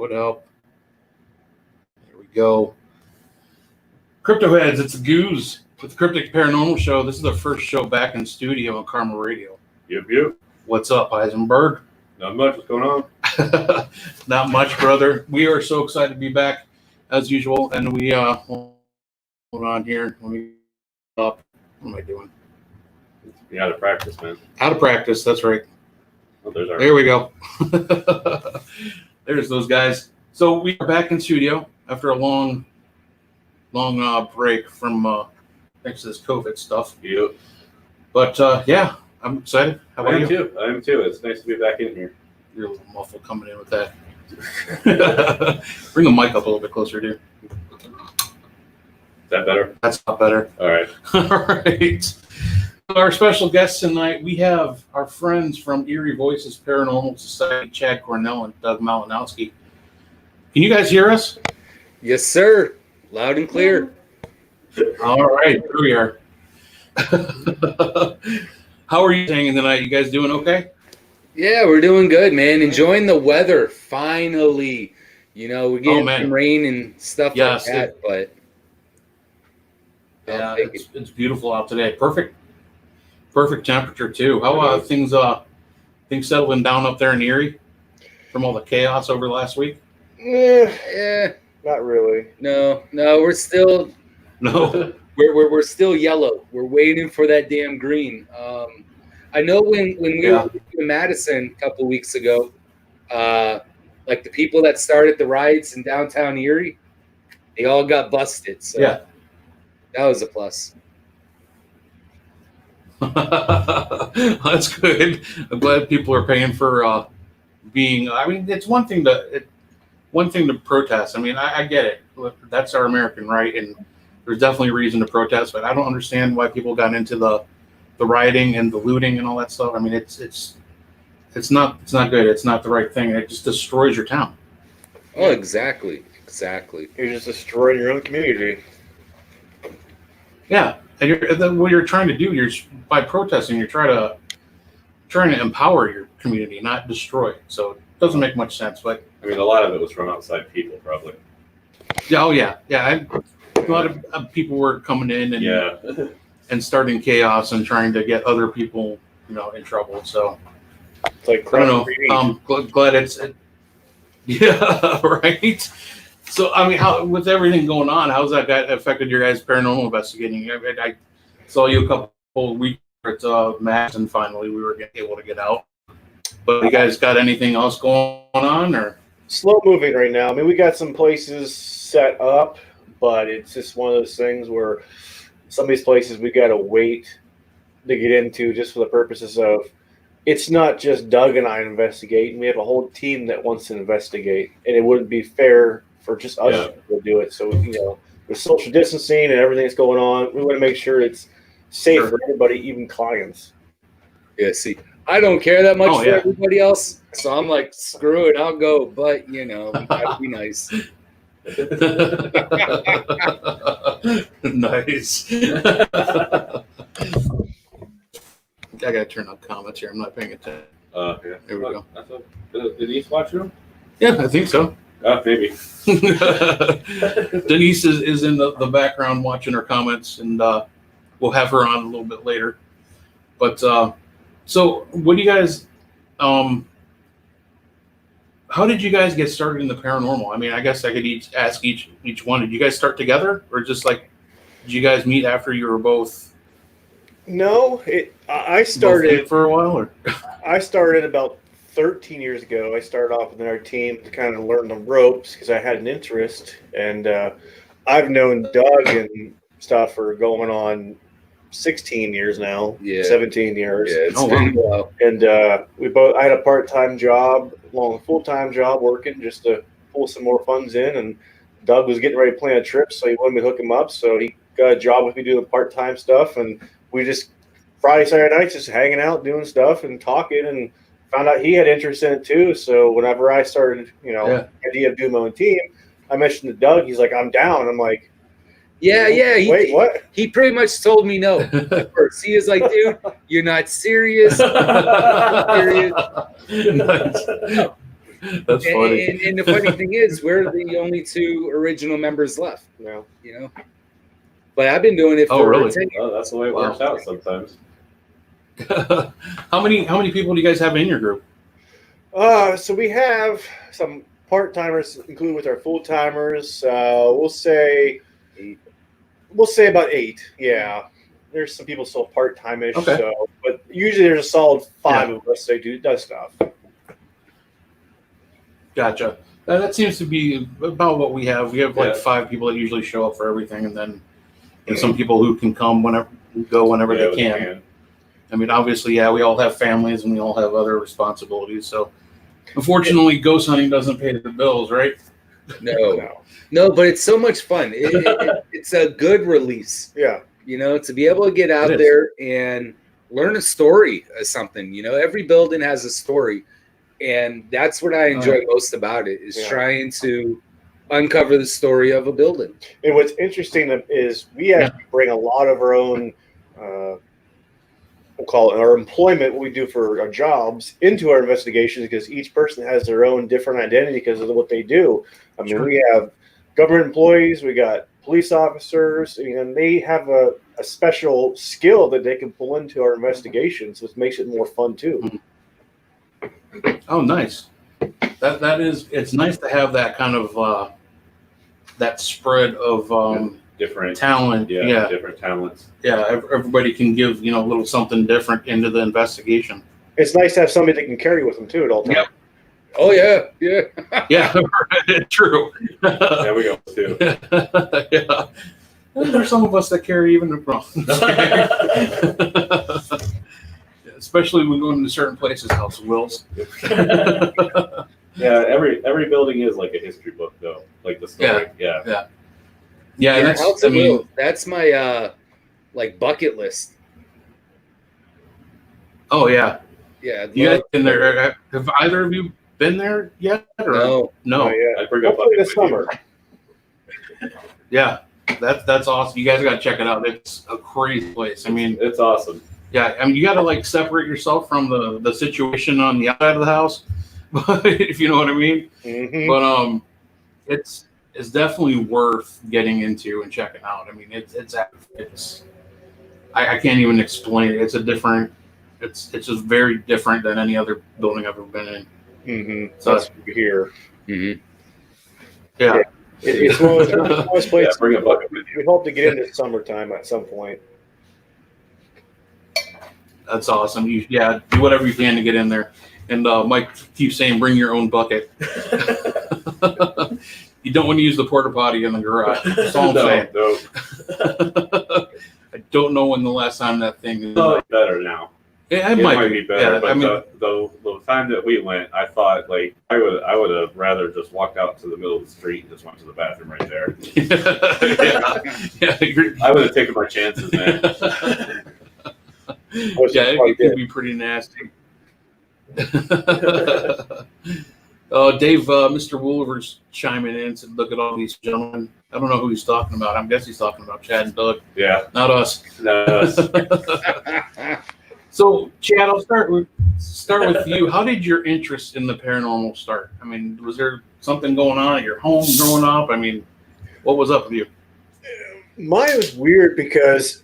would help. There we go. Crypto heads, it's a Goose with the Cryptic Paranormal Show. This is the first show back in studio on Karma Radio. Yep. What's up, Heisenberg? Not much. What's going on? Not much, brother. We are so excited to be back as usual, and we hold on here. Let me up. What am I doing? You're out of practice, man. Out of practice. That's right. Oh, there we go. There's those guys. So we are back in studio after a long break from thanks to this COVID stuff. Yep. But yeah, I'm excited. How about you? I am too. It's nice to be back in here. You're a little muffled coming in with that. Bring the mic up a little bit closer, dude. Is that better? That's not better. All right. All right. Our special guests tonight, we have our friends from EERIE Voices Paranormal Society, Chad CORNELL and Doug MALANOWSKI. Can you guys hear us? Yes, sir. Loud and clear. All right, here we are. How are you hanging tonight? You guys doing okay? Yeah, we're doing good, man. Enjoying the weather, finally. You know, we're getting some rain and stuff like that, but yeah, it's beautiful out today. Perfect temperature too. How things settling down up there in Erie from all the chaos over the last week? Yeah, not really. No, we're still we're still yellow. We're waiting for that damn green. I know when we were in Madison a couple of weeks ago, like the people that started the riots in downtown Erie, they all got busted. So yeah, that was a plus. That's good. I'm glad people are paying for being. I mean, it's one thing to protest. I mean, I get it. That's our American right, and there's definitely a reason to protest. But I don't understand why people got into the rioting and the looting and all that stuff. I mean, it's not good. It's not the right thing. It just destroys your town. Oh, exactly. You're just destroying your own community. Yeah, and what you're trying to do, by protesting, you're trying to empower your community, not destroy it. So it doesn't make much sense. But I mean, a lot of it was from outside people, probably. Yeah. Oh yeah. A lot of people were coming in and starting chaos and trying to get other people, in trouble. So it's like I don't know. Glad it's yeah, right. So I mean, how with everything going on, how's that affected your guys' paranormal investigating? I saw you a couple of weeks at Mass, and finally we were able to get out. But you guys got anything else going on, or slow moving right now? I mean, we got some places set up, but it's just one of those things where some of these places we got to wait to get into just for the purposes of it's not just Doug and I investigating. We have a whole team that wants to investigate, and it wouldn't be fair for just us to do it. So, with social distancing and everything that's going on, we want to make sure it's safe for everybody, even clients. Yeah, see, I don't care that much for everybody else, so I'm like, screw it, I'll go. But, we gotta be nice. Nice. I gotta turn up comments here. I'm not paying attention. Yeah. There we go. Denise watch room? Yeah, I think so. Maybe. Denise is in the background watching her comments, and we'll have her on a little bit later. But so what do you guys how did you guys get started in the paranormal? I mean, I guess I could ask each one. Did you guys start together, or just did you guys meet after you were both? No, I started for a while, or I started about 13 years ago. I started off with our team to kind of learn the ropes because I had an interest, and I've known Doug and stuff for going on 16 years now, 17 years. Yeah, it's been a while. And I had a part-time job, along with a full-time job working just to pull some more funds in. And Doug was getting ready to plan a trip, so he wanted me to hook him up. So he got a job with me doing part-time stuff. And we just, Friday, Saturday nights, just hanging out, doing stuff and talking, and found out he had interest in it too. So whenever I started, the idea of doing my own team, I mentioned to Doug. He's like, I'm down. I'm like, yeah. Wait, what? He pretty much told me no at first. He was like, dude, you're not serious. Nice. That's funny. And the funny thing is, we're the only 2 original members left. No. You know, but I've been doing it Oh, for really? 10 years. Oh, that's the way it works out sometimes. How many people do you guys have in your group? So we have some part-timers included with our full-timers. We'll say about 8. Yeah. There's some people still part-time-ish. Okay. So, but usually there's a solid 5 of us that does stuff. Gotcha. That seems to be about what we have. We have like Yeah. 5 people that usually show up for everything, and then some people who can come whenever, go whenever they can. I mean, obviously, yeah, we all have families and we all have other responsibilities. So, unfortunately, ghost hunting doesn't pay the bills, right? No, but it's so much fun. It's a good release. Yeah. You know, to be able to get out It is. there and learn a story of something. You know, every building has a story, and that's what I enjoy most about it is trying to uncover the story of a building. And what's interesting is we actually bring a lot of our own, we'll call it our employment, what we do for our jobs, into our investigations because each person has their own different identity because of what they do. I mean, we have government employees, we got police officers, and they have a special skill that they can pull into our investigations, which makes it more fun too. Oh, nice. That is. It's nice to have that kind of that spread of Different talent. Yeah. Different talents. Yeah. Everybody can give a little something different into the investigation. It's nice to have somebody that can carry with them too at all times. Yep. Oh yeah. Yeah. True. There we go too. Yeah. There's some of us that carry even wrong. Especially when going to certain places, House of Wills. Yeah, every building is like a history book though, like the story. Yeah. Yeah, that's. House I of mean, Wills. That's my like bucket list. oh yeah. Yeah. I'd You love- guys been there? Have either of you been there yet? Or? No. No. Yeah. I bring up Hopefully this summer. Yeah, that's awesome. You guys got to check it out. It's a crazy place. I mean, It's awesome. yeah. I mean, you got to like separate yourself from the situation on the outside of the house, if you know what I mean. Mm-hmm. But it's definitely worth getting into and checking out. I mean, it's I can't even explain it. It's a different. It's just very different than any other building I've ever been in. Mm-hmm. So That's what we hear. Mhm. Yeah. It's one of those Yeah, places bring a bucket with you. we hope to get into summertime at some point. That's awesome. You do whatever you can to get in there. And Mike keeps saying, bring your own bucket. You don't want to use the porta potty in the garage. That's all I'm saying. No. I don't know when the last time that thing is. Probably better now. Yeah, It might be better, Yeah, but I mean, the time that we went, I thought like I would have rather just walked out to the middle of the street and just went to the bathroom right there. yeah, I would have taken my chances, man. it could be pretty nasty. Dave, Mr. Woolver's chiming in and said, look at all these gentlemen. I don't know who he's talking about. I guess he's talking about Chad and Doug, Yeah. not us. No, So, Chad, I'll start with you. How did your interest in the paranormal start? I mean, was there something going on at your home growing up? I mean, what was up with you? Mine was weird because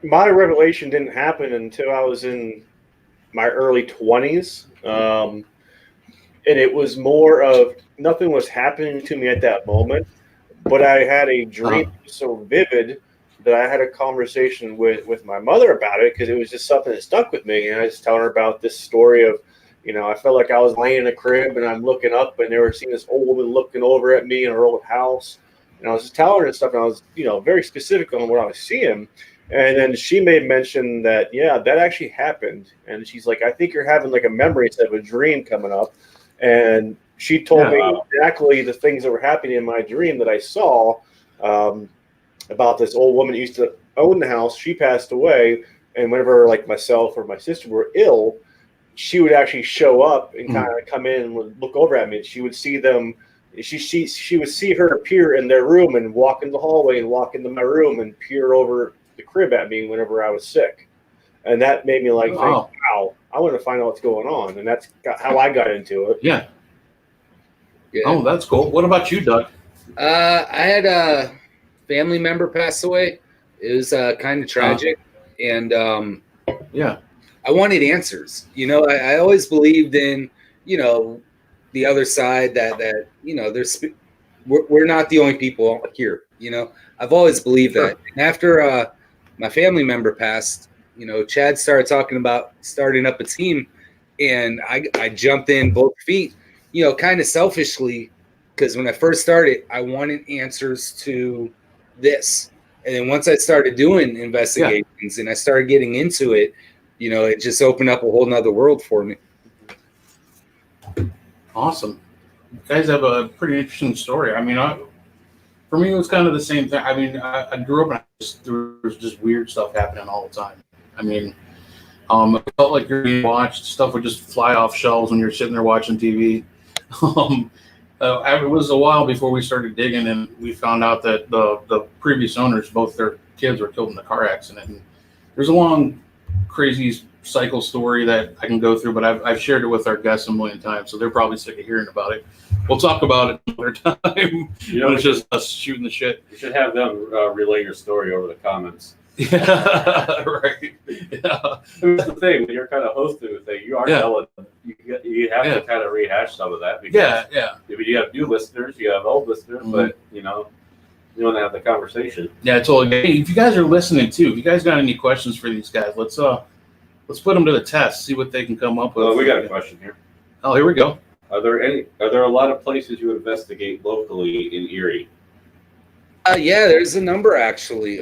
my revelation didn't happen until I was in my early 20s. And it was more of nothing was happening to me at that moment, but I had a dream so vivid that I had a conversation with my mother about it because it was just something that stuck with me. And I was telling her about this story of, I felt like I was laying in a crib and I'm looking up and they were seeing this old woman looking over at me in her old house. And I was just telling her and stuff, and I was, very specific on what I was seeing. And then she made mention that, that actually happened. And she's like, I think you're having like a memory instead of a dream coming up. And she told me exactly the things that were happening in my dream that I saw about this old woman who used to own the house. She passed away. And whenever like myself or my sister were ill, she would actually show up and kind of come in and would look over at me. She would see them. She would see her appear in their room and walk in the hallway and walk into my room and peer over the crib at me whenever I was sick. And that made me like think, Oh. wow, I want to find out what's going on. And that's how I got into it. Yeah. Yeah. Oh, that's cool. What about you, Doug? I had a family member pass away. It was kind of tragic, and Yeah. I wanted answers. You know, I always believed in, you know, the other side that you know, we're not the only people here. You know, I've always believed that. And after my family member passed, you know, Chad started talking about starting up a team, and I jumped in both feet. You know, kind of selfishly, because when I first started, I wanted answers to this. And then once I started doing investigations and I started getting into it, you know, it just opened up a whole nother world for me. Awesome. You guys have a pretty interesting story. I mean, for me, it was kind of the same thing. I mean, I grew up and there was just weird stuff happening all the time. I mean, it felt like you're being watched. Stuff would just fly off shelves when you're sitting there watching TV. It was a while before we started digging, and we found out that the previous owners, both their kids, were killed in a car accident. And there's a long, crazy cycle story that I can go through, but I've shared it with our guests a million times, so they're probably sick of hearing about it. We'll talk about it another time. You know, when it's just us shooting the shit. You should have them relay your story over the comments. Yeah, right. Yeah. That's the thing, when you're kind of hosting the thing, you are telling them. You have to kind of rehash some of that. Because yeah. You have new listeners, you have old listeners, but, you know, you want to have the conversation. Yeah, totally. Hey, if you guys are listening too, if you guys got any questions for these guys, let's put them to the test, see what they can come up with. Well, we got a question here. Oh, here we go. Are there a lot of places you investigate locally in Erie? Yeah, there's a number actually.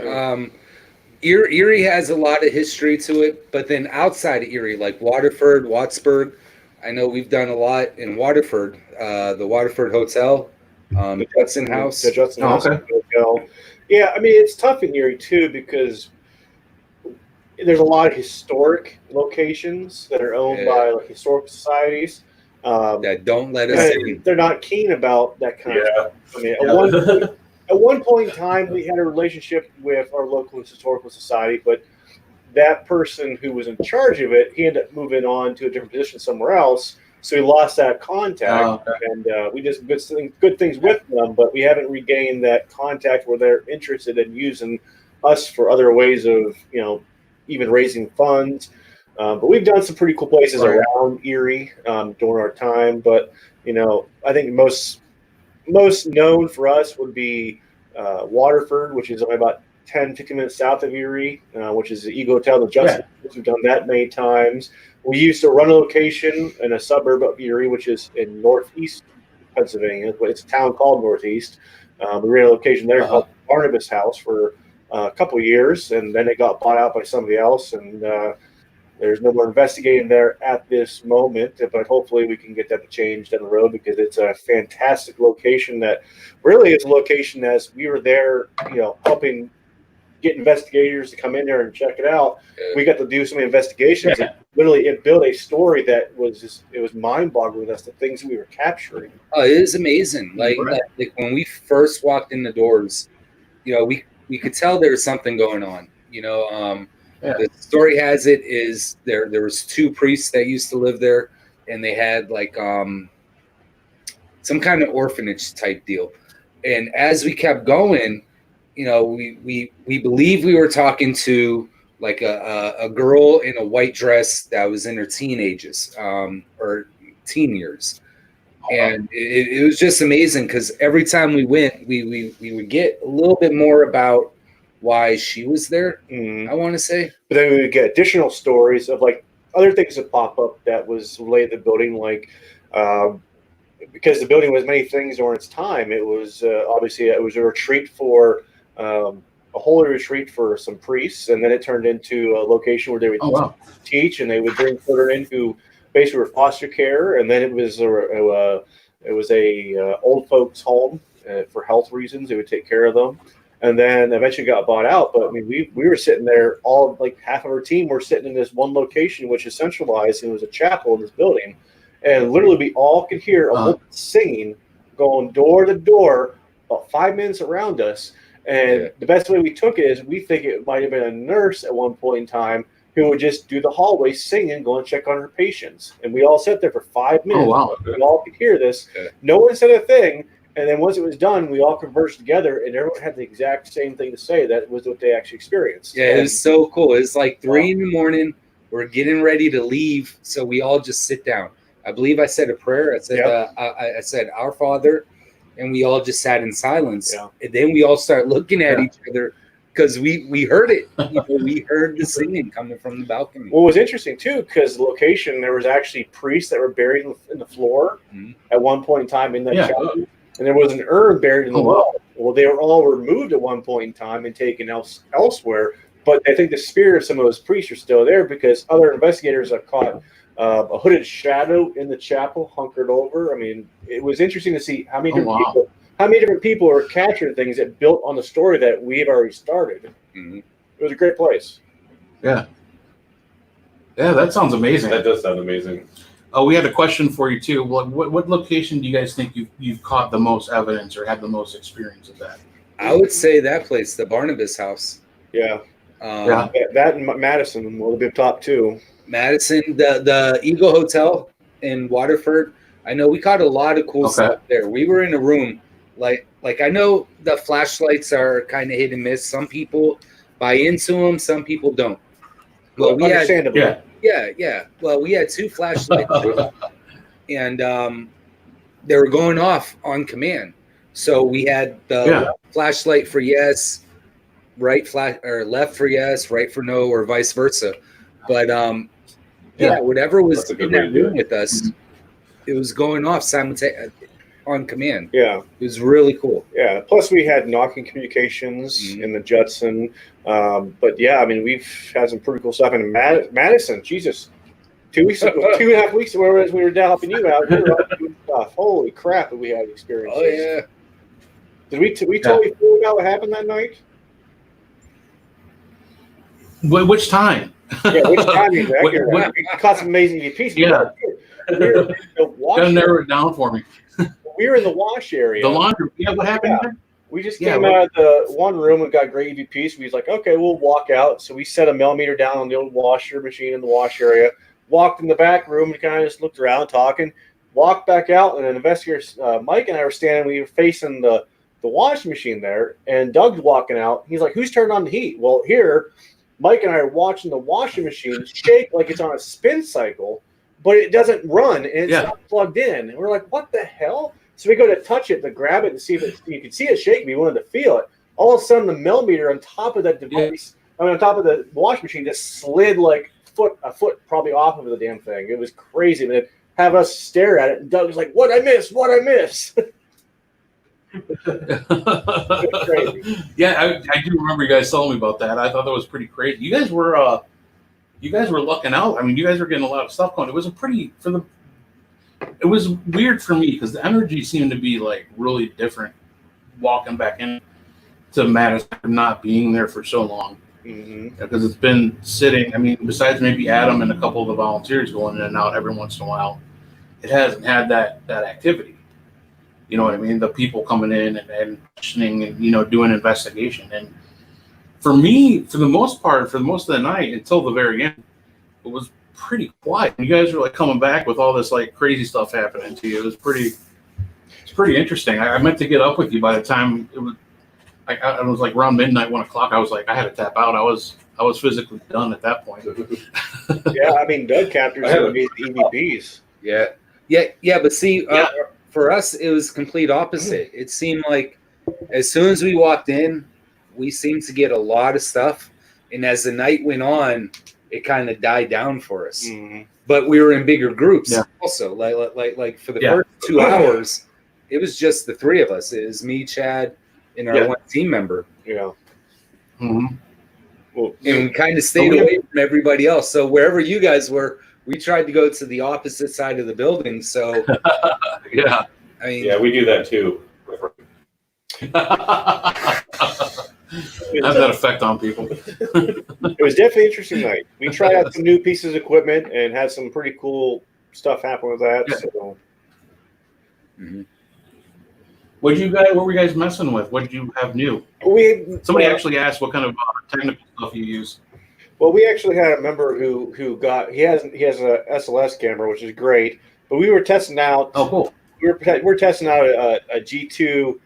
Erie has a lot of history to it, but then outside of Erie, like Waterford, Wattsburg, I know we've done a lot in Waterford. The Waterford Hotel, the Judson House. The Judson House okay. Hotel. Yeah, I mean, it's tough in Erie too because there's a lot of historic locations that are owned by like historical societies that don't let us in. They're not keen about that kind of stuff. I mean, at one point in time, we had a relationship with our local historical society, but that person who was in charge of it, he ended up moving on to a different position somewhere else. So we lost that contact, and we did good things with them, but we haven't regained that contact where they're interested in using us for other ways of, you know, even raising funds. But we've done some pretty cool places around Erie during our time. But, you know, I think most known for us would be Waterford, which is only about 10, 15 minutes south of Erie, which is the Eagle Hotel, the Justice. We've done that many times. We used to run a location in a suburb of Erie, which is in northeast Pennsylvania. It's a town called Northeast. We ran a location there called Barnabas House for a couple of years, and then it got bought out by somebody else, and there's no more investigating there at this moment, but hopefully we can get that to change down the road because it's a fantastic location that really is a location as we were there, you know, helping get investigators to come in there and check it out. We got to do some investigations. And literally, it built a story that was just, it was mind-boggling us, the things we were capturing. Oh, it is amazing. Like when we first walked in the doors, you know, we could tell there was something going on, you know. The story has it is there was two priests that used to live there, and they had like some kind of orphanage type deal. And as we kept going, you know, we believe we were talking to like a girl in a white dress that was in her teenagers or teen years. And it was just amazing because every time we went, we would get a little bit more about why she was there, I want to say. But then we would get additional stories of like other things that pop up that was related to the building, like because the building was many things during its time. It was obviously it was a retreat for a holy retreat for some priests, and then it turned into a location where they would teach, and they would bring children in who basically were foster care, and then it was a old folks home for health reasons. They would take care of them. And then eventually got bought out. But I mean, we were sitting there, all like half of our team were sitting in this one location, which is centralized. And it was a chapel in this building. And literally, we all could hear a woman singing, going door to door, about 5 minutes around us. And the best way we took it is we think it might have been a nurse at one point in time who would just do the hallway singing, go and check on her patients. And we all sat there for 5 minutes. Oh, wow. We all could hear this. Okay. No one said a thing. And then once it was done, we all conversed together, and everyone had the exact same thing to say. That was what they actually experienced. Yeah, it was so cool. It's like 3 in the morning. We're getting ready to leave, so we all just sit down. I believe I said a prayer. I said, I said, "Our Father," and we all just sat in silence. Yeah. And then we all start looking at each other because we heard it. We heard the singing coming from the balcony. What was interesting too, because the location, there was actually priests that were buried in the floor at one point in time in that chapel, and there was an urn buried in the wall. Well, they were all removed at one point in time and taken elsewhere. But I think the spirit of some of those priests are still there because other investigators have caught a hooded shadow in the chapel, hunkered over. I mean, it was interesting to see how many different people are capturing things that built on the story that we had already started. It was a great place. Yeah, that sounds amazing. That does sound amazing. We had a question for you too. What location do you guys think you've caught the most evidence or had the most experience of that? I would say that place, the Barnabas House. Yeah. That and Madison will be top two. Madison, the Eagle Hotel in Waterford. I know we caught a lot of cool stuff there. We were in a room, like I know the flashlights are kind of hit and miss. Some people buy into them, some people don't. Well, we had, Well, we had 2 flashlights, and they were going off on command. So we had the flashlight for yes, right flash or left for yes, right for no, or vice versa. But whatever was in that room with us, it was going off simultaneously on command. Yeah, it was really cool. Yeah. Plus, we had knocking communications in the Judson. But yeah, I mean, we've had some pretty cool stuff in Madison. Jesus, 2 weeks ago, 2.5 weeks ago, we were down helping you out. We were out doing stuff. Holy crap, that we had experiences. Oh yeah. Did we totally figure out what happened that night? Which time? Yeah, which time exactly? We caught some amazing EVPs. Yeah. Gotta narrow it down for me. We were in the wash area. The laundry. Yeah, what happened there? We just came out of the one room and got great EVPs. We was like, okay, we'll walk out. So we set a millimeter down on the old washer machine in the wash area. Walked in the back room and kind of just looked around talking. Walked back out, and an investigator, Mike and I were standing. We were facing the washing machine there, and Doug's walking out. He's like, who's turned on the heat? Well, here, Mike and I are watching the washing machine shake like it's on a spin cycle, but it doesn't run, and it's not plugged in. And we're like, what the hell? So we go to touch it, to grab it, and see if you could see it shake. We wanted to feel it. All of a sudden, the millimeter on top of that device, on top of the washing machine, just slid like a foot probably off of the damn thing. It was crazy. And it have us stare at it, and Doug was like, "What I miss? What I miss?" Yeah, I do remember you guys telling me about that. I thought that was pretty crazy. You guys were looking out. I mean, you guys were getting a lot of stuff going. It was it was weird for me because the energy seemed to be like really different walking back in to Madison, not being there for so long. Because it's been sitting. I mean, besides maybe Adam and a couple of the volunteers going in and out every once in a while, it hasn't had that activity. You know what I mean? The people coming in and questioning and, doing investigation. And for me, for the most part, for most of the night until the very end, it was pretty quiet. You guys were like coming back with all this like crazy stuff happening to you. It's pretty interesting. I meant to get up with you by the time it was. I was like around midnight, 1 o'clock. I was like, I had to tap out. I was physically done at that point. Yeah, I mean, Doug captures the EVPs. Yeah. But see, for us, it was complete opposite. It seemed like as soon as we walked in, we seemed to get a lot of stuff, and as the night went on, it kind of died down for us. But we were in bigger groups also. Like for the first 2 hours, it was just the 3 of us. It was me, Chad, and our one team member. Yeah. Well, and we kind of stayed away from everybody else. So wherever you guys were, we tried to go to the opposite side of the building. So yeah, I mean, we do that too. Has that effect on people. It was definitely an interesting night. We tried out some new pieces of equipment and had some pretty cool stuff happen with that. Yeah. So. What were you guys messing with? What did you have new? Somebody actually asked what kind of technical stuff you use. Well, we actually had a member who he has a SLS camera, which is great. But we were testing out. Oh, cool. We're testing out a G2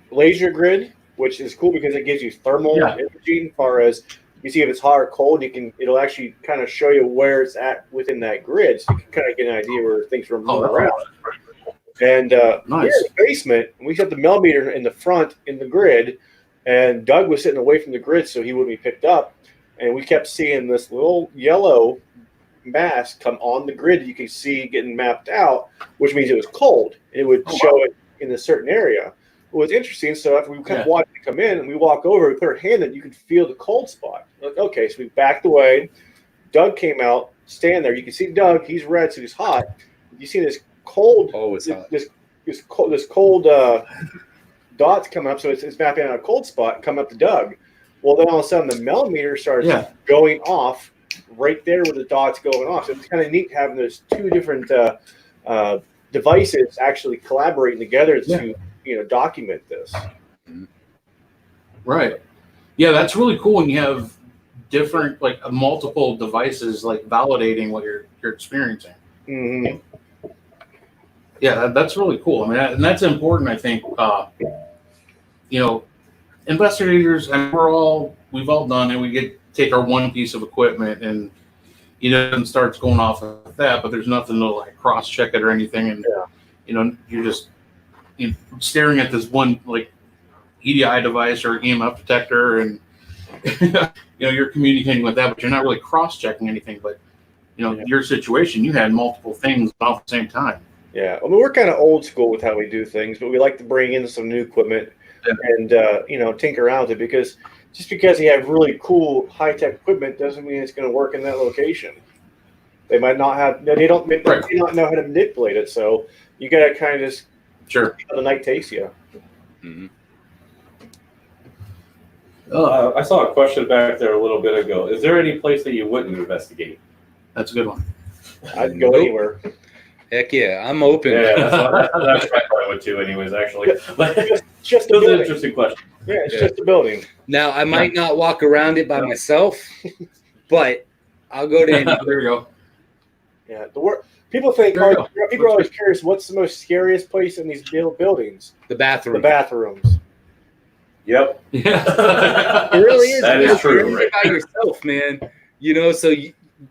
laser grid, which is cool because it gives you thermal imaging as far as you see if it's hot or cold. It'll actually kind of show you where it's at within that grid, so you can kind of get an idea where things are moving around. And we're in the basement. And we set the millimeter in the front in the grid, and Doug was sitting away from the grid so he wouldn't be picked up. And we kept seeing this little yellow mass come on the grid that you can see getting mapped out, which means it was cold. And it would show it in a certain area. It was interesting. So after we kept watching it come in, and we walk over, we put our hand in, you could feel the cold spot. Like, okay, so we backed away. Doug came out, stand there. You can see Doug. He's red, so he's hot. You see this cold. Oh, it's hot. This cold dots coming up. So it's mapping out a cold spot coming up to Doug. Well, then all of a sudden the millimeter starts going off right there where the dot's going off. So it's kind of neat having those two different devices actually collaborating together to document this. Right. Yeah, that's really cool when you have different, like multiple devices, like validating what you're experiencing. Mm-hmm. Yeah, that's really cool. I mean, and that's important. I think, investigators, and we've all done it. We take our one piece of equipment and it starts going off of that, but there's nothing to like cross check it or anything. And you're just staring at this one like EDI device or EMF detector, and you're communicating with that, but you're not really cross checking anything. But your situation, you had multiple things all at the same time. Yeah, I mean, we're kind of old school with how we do things, but we like to bring in some new equipment and tinker around with it, because just because you have really cool high tech equipment doesn't mean it's going to work in that location. They might not have. They may not know how to manipulate it. So you got to kind of just how the night takes you. Mm-hmm. I saw a question back there a little bit ago. Is there any place that you wouldn't investigate? That's a good one. I'd go anywhere. Heck yeah, I'm open. Yeah, that's what I would too, anyways. Actually, just an interesting question. Yeah, it's just a building. Now I might not walk around it by myself, but I'll go to any. There you go. Yeah, people think people are always curious. What's the most scariest place in these buildings? The bathroom. The bathrooms. Yep. Yeah. It really is. That is true. You're by yourself, man. So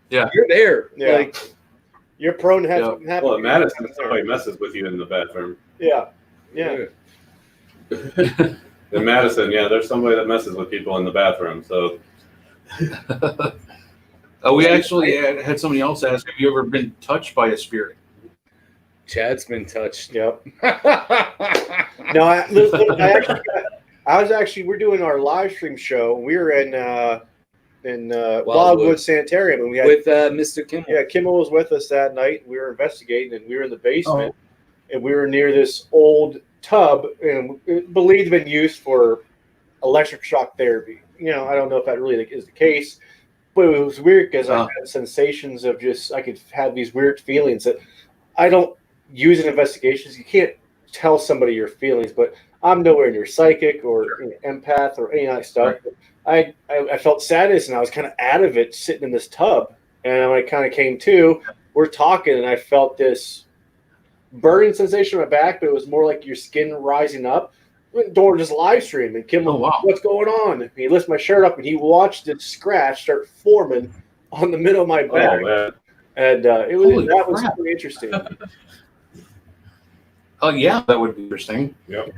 you're there. Yeah. Like, you're prone to have something happen. Well, Madison, somebody messes with you in the bathroom. Yeah. In Madison, there's somebody that messes with people in the bathroom. So. We actually had somebody else ask, have you ever been touched by a spirit? Chad's been touched. Yep. No, we're doing our live stream show. We were in Wildwood Sanitarium, and we had with Mr. Kimmel. Yeah, Kimmel was with us that night. We were investigating, and we were in the basement, and we were near this old tub, and it believed to have been used for electric shock therapy. I don't know if that really is the case, but it was weird because I had sensations of I could have these weird feelings that I don't use in investigations. You can't tell somebody your feelings, but I'm nowhere near psychic or empath or any of that stuff. Right. I felt sadness, and I was kind of out of it sitting in this tub. And when I kind of came to, we're talking, and I felt this burning sensation on my back, but it was more like your skin rising up. Door just live stream, and Kim, what's going on? And he lifts my shirt up, and he watched it scratch start forming on the middle of my back, and that was pretty interesting. Oh yeah, that would be interesting. Yep.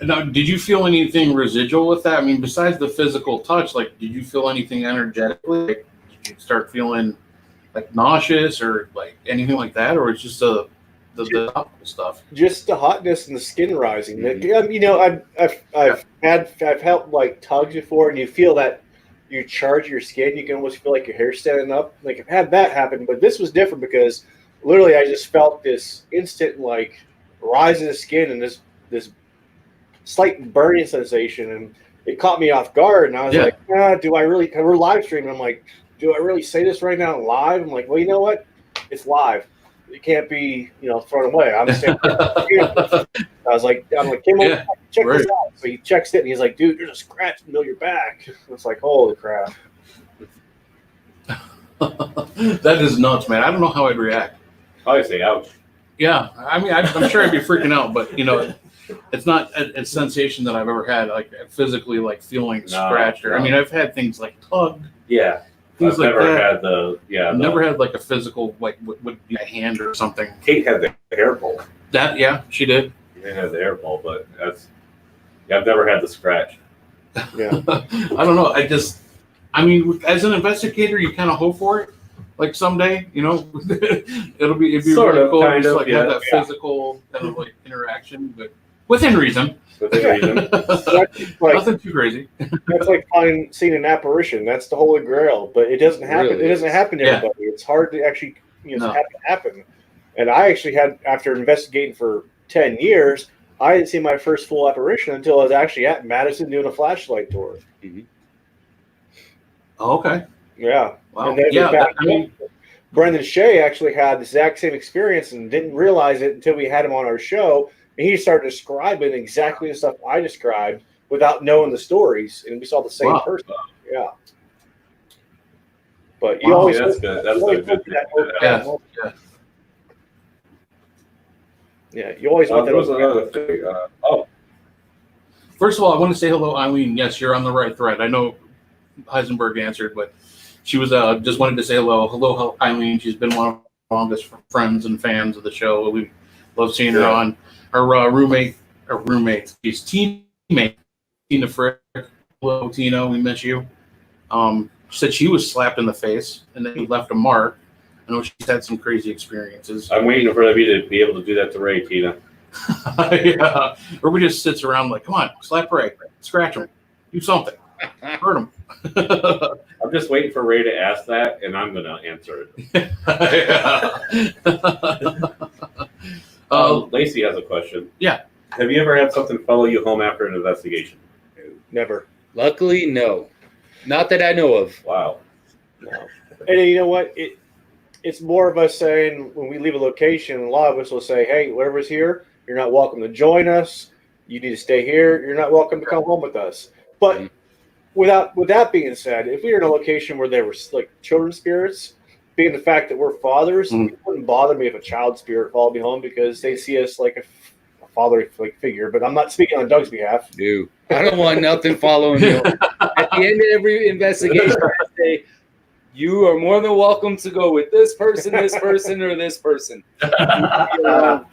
Now, did you feel anything residual with that? I mean, besides the physical touch, like, did you feel anything energetically? Like, did you start feeling like nauseous or like anything like that, or it's just the stuff? Just the hotness and the skin rising. I've felt like tugs before, and you feel that you charge your skin. You can almost feel like your hair standing up. Like, I've had that happen, but this was different because literally I just felt this instant like rise in the skin and this slight burning sensation, and it caught me off guard. And I was like, do I really? Cause we're live streaming. I'm like, do I really say this right now live? I'm like, well, you know what? It's live. It can't be, thrown away. I'm saying, I'm like, Kimmel, check this out. So he checks it and he's like, dude, there's a scratch in the middle of your back. It's like, holy crap. That is nuts, man. I don't know how I'd react. Probably say ouch. Yeah, I mean, I'm sure I'd be freaking out, but it's not a sensation that I've ever had, like physically, like feeling scratched. Or I mean, I've had things like tugged. Yeah. Things I've like never that. had the Never had like a physical, like would be a hand or something. Kate had the hair pull. That, yeah, she did. She didn't have the hair pull, but I've never had the scratch. Yeah. I don't know. I mean, as an investigator, you kind of hope for it. Like someday, it'd be Sort really of, cool to kind just of, like yeah. have that physical kind of like interaction, but within reason. Within reason. That's like, Nothing too crazy. that's like seeing an apparition. That's the Holy Grail, but it doesn't happen. Really It doesn't happen to Yeah. everybody. It's hard to actually No. have it happen. And I actually had, after investigating for 10 years, I didn't see my first full apparition until I was actually at Madison doing a flashlight tour. Oh, okay. Yeah. Wow. And then Yeah. I mean, Brendan Shea actually had the exact same experience and didn't realize it until we had him on our show. And he started describing exactly the stuff I described without knowing the stories. And we saw the same Wow. person. Yeah. But you Wow, always that's good. That's you always a good hope that thing. Yeah. Yeah, you always want There was that. another thing. First of all, I want to say hello, Eileen. Yes, you're on the right thread. I know Heisenberg answered, but she was just wanted to say hello. Hello, Eileen. She's been one of our longest friends and fans of the show. We love seeing her on. Her roommate, she's teammate, Tina Frick. Hello, Tina. We miss you. She said she was slapped in the face and then left a mark. I know she's had some crazy experiences. I'm waiting for me to be able to do that to Ray, Tina. Yeah. Everybody just sits around like, come on, slap Ray, scratch him, do something, hurt him. I'm just waiting for Ray to ask that, and I'm going to answer it. Lacey has a question. Yeah. Have you ever had something follow you home after an investigation? Never. Luckily, no. Not that I know of. Wow. No. And you know what? It's more of us saying when we leave a location, a lot of us will say, hey, whatever's here, you're not welcome to join us. You need to stay here. You're not welcome to come home with us. But with that being said, if we were in a location where there were like children spirits, being the fact that we're fathers, it wouldn't bother me if a child spirit followed me home because they see us like a father figure. But I'm not speaking on Doug's behalf. Dude, I don't want nothing following you. At the end of every investigation, I say, you are more than welcome to go with this person, or this person. I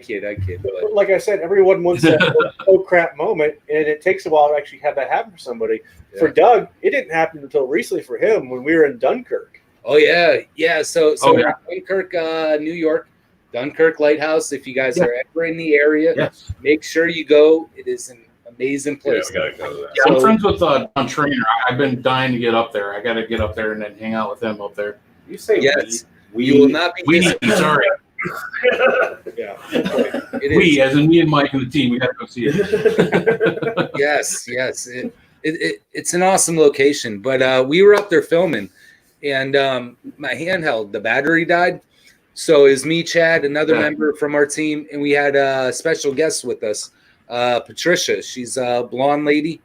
kid. But Like I said, everyone wants that oh crap moment, and it takes a while to actually have that happen for somebody. Yeah. For Doug, it didn't happen until recently for him when we were in Dunkirk. oh yeah. So yeah. Dunkirk, New York, Dunkirk Lighthouse. If you guys are ever in the area, Yes. make sure you go. It is an amazing Yeah, place. we got to go to that. Yeah, I'm friends with Don Trainer. I've been dying to get up there. I got to get up there and then hang out with him up there. You say Yes, we you will not be We, disappointed. sorry, Yeah. It is. we, as in me and Mike and the team, we got to go see it. Yes. It's an awesome location. But we were up there filming, and my handheld, the battery died. So is me, Chad, another member from our team, and we had a special guest with us, Patricia. She's a blonde lady,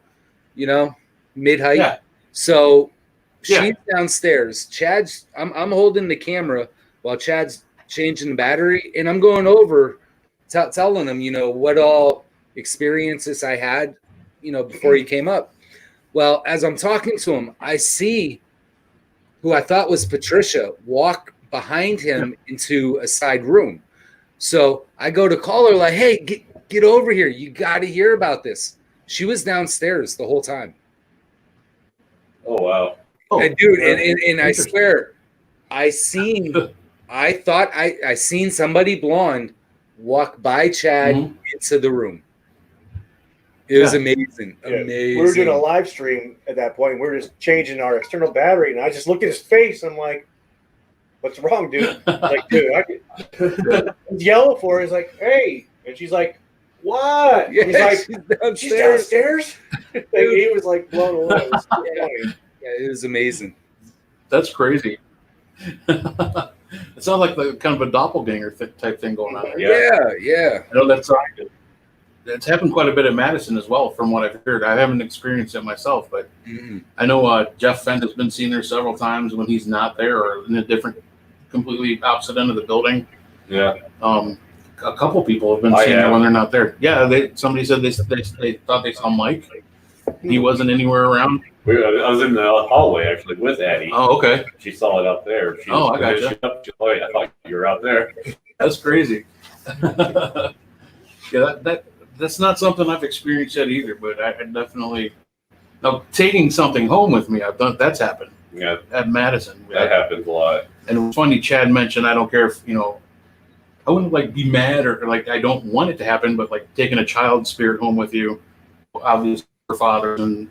mid-height. Yeah. So Yeah. she's downstairs. I'm holding the camera while Chad's changing the battery, and I'm going over telling him, what all experiences I had, before he came up. Well, as I'm talking to him, I see who I thought was Patricia walk behind him into a side room. So I go to call her like, hey, get over here. You got to hear about this. She was downstairs the whole time. Oh, wow. Oh, And dude, and I swear, I thought I seen somebody blonde walk by Chad into the room. It was amazing. Yeah. Amazing. We were doing a live stream at that point. We were just changing our external battery, and I just looked at his face. I'm like, what's wrong, dude? Like, dude, I yell for her. He's like, hey. And she's like, what? Yeah, He's like, she's she's downstairs? Like, he was like blown away. It was so funny. Yeah, it was amazing. That's crazy. It sounds like the kind of a doppelganger type thing going on there. Yeah. I know that's it's happened quite a bit at Madison as well, from what I've heard. I haven't experienced it myself, but I know Jeff Fenn has been seen there several times when he's not there or in a different, completely opposite end of the building. Yeah. A couple people have been seen there when they're not there. Yeah, somebody said they thought they saw Mike. He wasn't anywhere around. I was in the hallway actually with Addie. Oh, okay. She saw it out there. I gotcha. I thought you were out there. That's crazy. Yeah, that's not something I've experienced yet either. But I definitely taking something home with me. That's happened. Yeah, at Madison. That happens a lot. And it was funny. Chad mentioned I don't care if I wouldn't like be mad or like I don't want it to happen, but like taking a child spirit home with you, obviously for fathers, and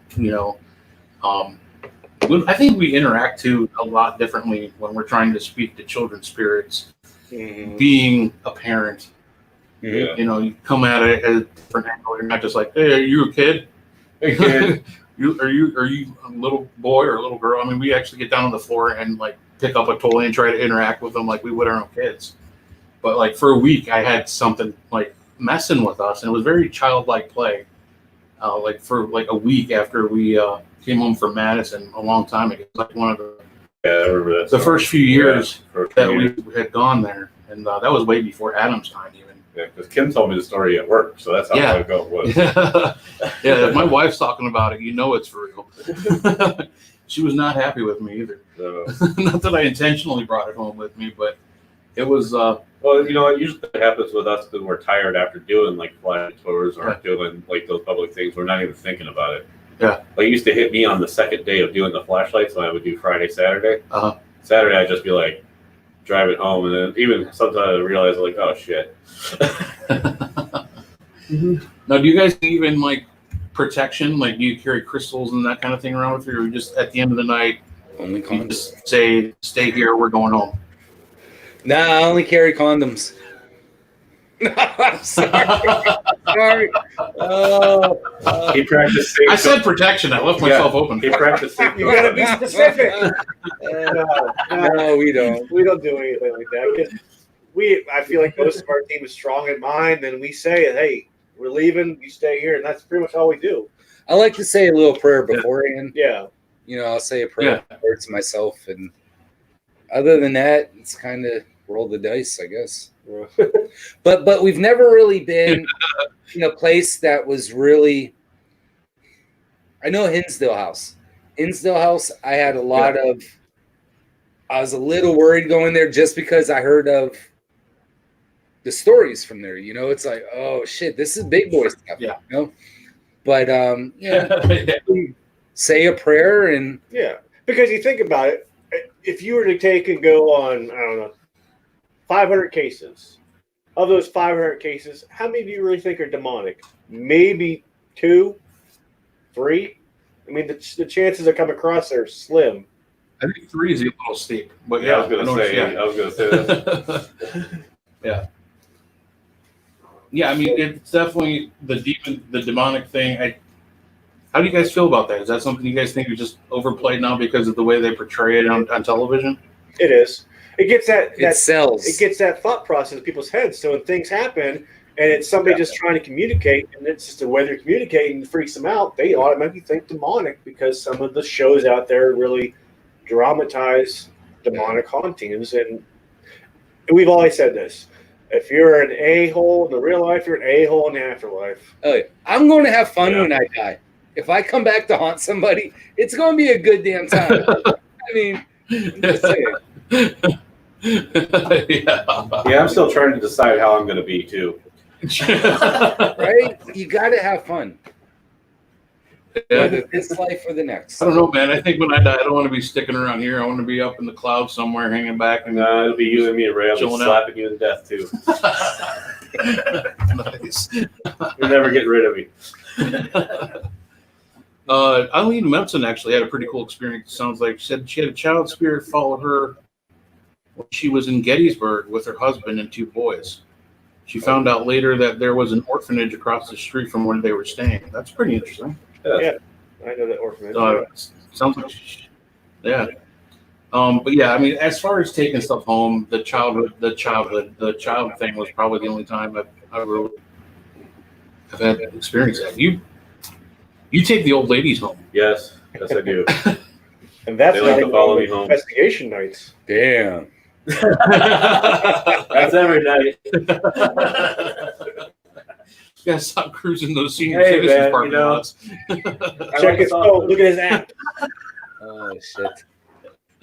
I think we interact too a lot differently when we're trying to speak to children's spirits. Being a parent, you come at it at a different angle. You're not just like, hey, are you a kid? Hey, kid. Are you a little boy or a little girl? I mean, we actually get down on the floor and like pick up a toy and try to interact with them like we would our own kids. But like for a week, I had something like messing with us, and it was very childlike play. Like for like a week after we came home from Madison a long time ago, like one of I remember that. the first few years that we had gone there, and that was way before Adam's time even. Yeah, because Kim told me the story at work, so that's how I go was. Yeah, if my wife's talking about it, it's for real. She was not happy with me either. So, not that I intentionally brought it home with me, but it was. Well, it usually happens with us because we're tired after doing like flying tours or doing like those public things. We're not even thinking about it. Yeah. Like it used to hit me on the second day of doing the flashlights when I would do Friday, Saturday. Saturday, I'd just be like, drive it home, and then even sometimes I realize like, oh shit. Now, do you guys even like protection? Like, do you carry crystals and that kind of thing around with you, or just at the end of the night, Only you condoms. just say, "Stay here, we're going home"? Nah, I only carry condoms. I'm sorry. He practiced. I said protection. I left myself open. He practiced. You gotta be specific. No, we don't. We don't do anything like that. 'Cause I feel like most of our team is strong in mind, and we say, "Hey, we're leaving. You stay here," and that's pretty much all we do. I like to say a little prayer beforehand. Yeah. I'll say a prayer to myself, and other than that, it's kind of roll the dice, I guess. But we've never really been in a place that was really. I know Hinsdale House. I had a lot of. I was a little worried going there just because I heard of the stories from there. It's like, oh shit, this is big boy stuff. Yeah. But say a prayer and because you think about it, if you were to take and go on, I don't know, 500 cases. Of those 500 cases, how many do you really think are demonic? Maybe 2, 3. I mean, the chances of coming across are slim. I think 3 is a little steep, but I was gonna say that. Yeah, I mean, it's definitely the demonic thing. How do you guys feel about that? Is that something you guys think is just overplayed now because of the way they portray it on television? It is. It gets it sells. It gets that thought process in people's heads. So when things happen and it's somebody just trying to communicate, and it's just the way they're communicating freaks them out, they automatically think demonic because some of the shows out there really dramatize demonic hauntings. And we've always said this. If you're an a-hole in the real life, you're an a-hole in the afterlife. Oh, yeah. I'm going to have fun when I die. If I come back to haunt somebody, it's going to be a good damn time. I mean, I'm just saying. I'm still trying to decide how I'm going to be too. Right? You got to have fun. Yeah. Whether this life or the next. I don't know, man. I think when I die, I don't want to be sticking around here. I want to be up in the clouds somewhere, hanging back. And it'll be you and me, Ray. I'll be slapping you to death too. Nice. You're never getting rid of me. Eileen Menson actually had a pretty cool experience. It sounds like she said she had a child spirit follow her when she was in Gettysburg with her husband and 2 boys. She found out later that there was an orphanage across the street from where they were staying. That's pretty interesting. Yeah, I know that orphanage. Sounds like, but yeah, I mean, as far as taking stuff home, the child thing was probably the only time I have had experience that. You take the old ladies home. Yes, I do. And that's They like not to follow even me home. investigation nights. Damn. That's every night. You gotta stop cruising those senior Hey, citizens man, parking you know. lots. Check his phone. Look at his app. Oh shit.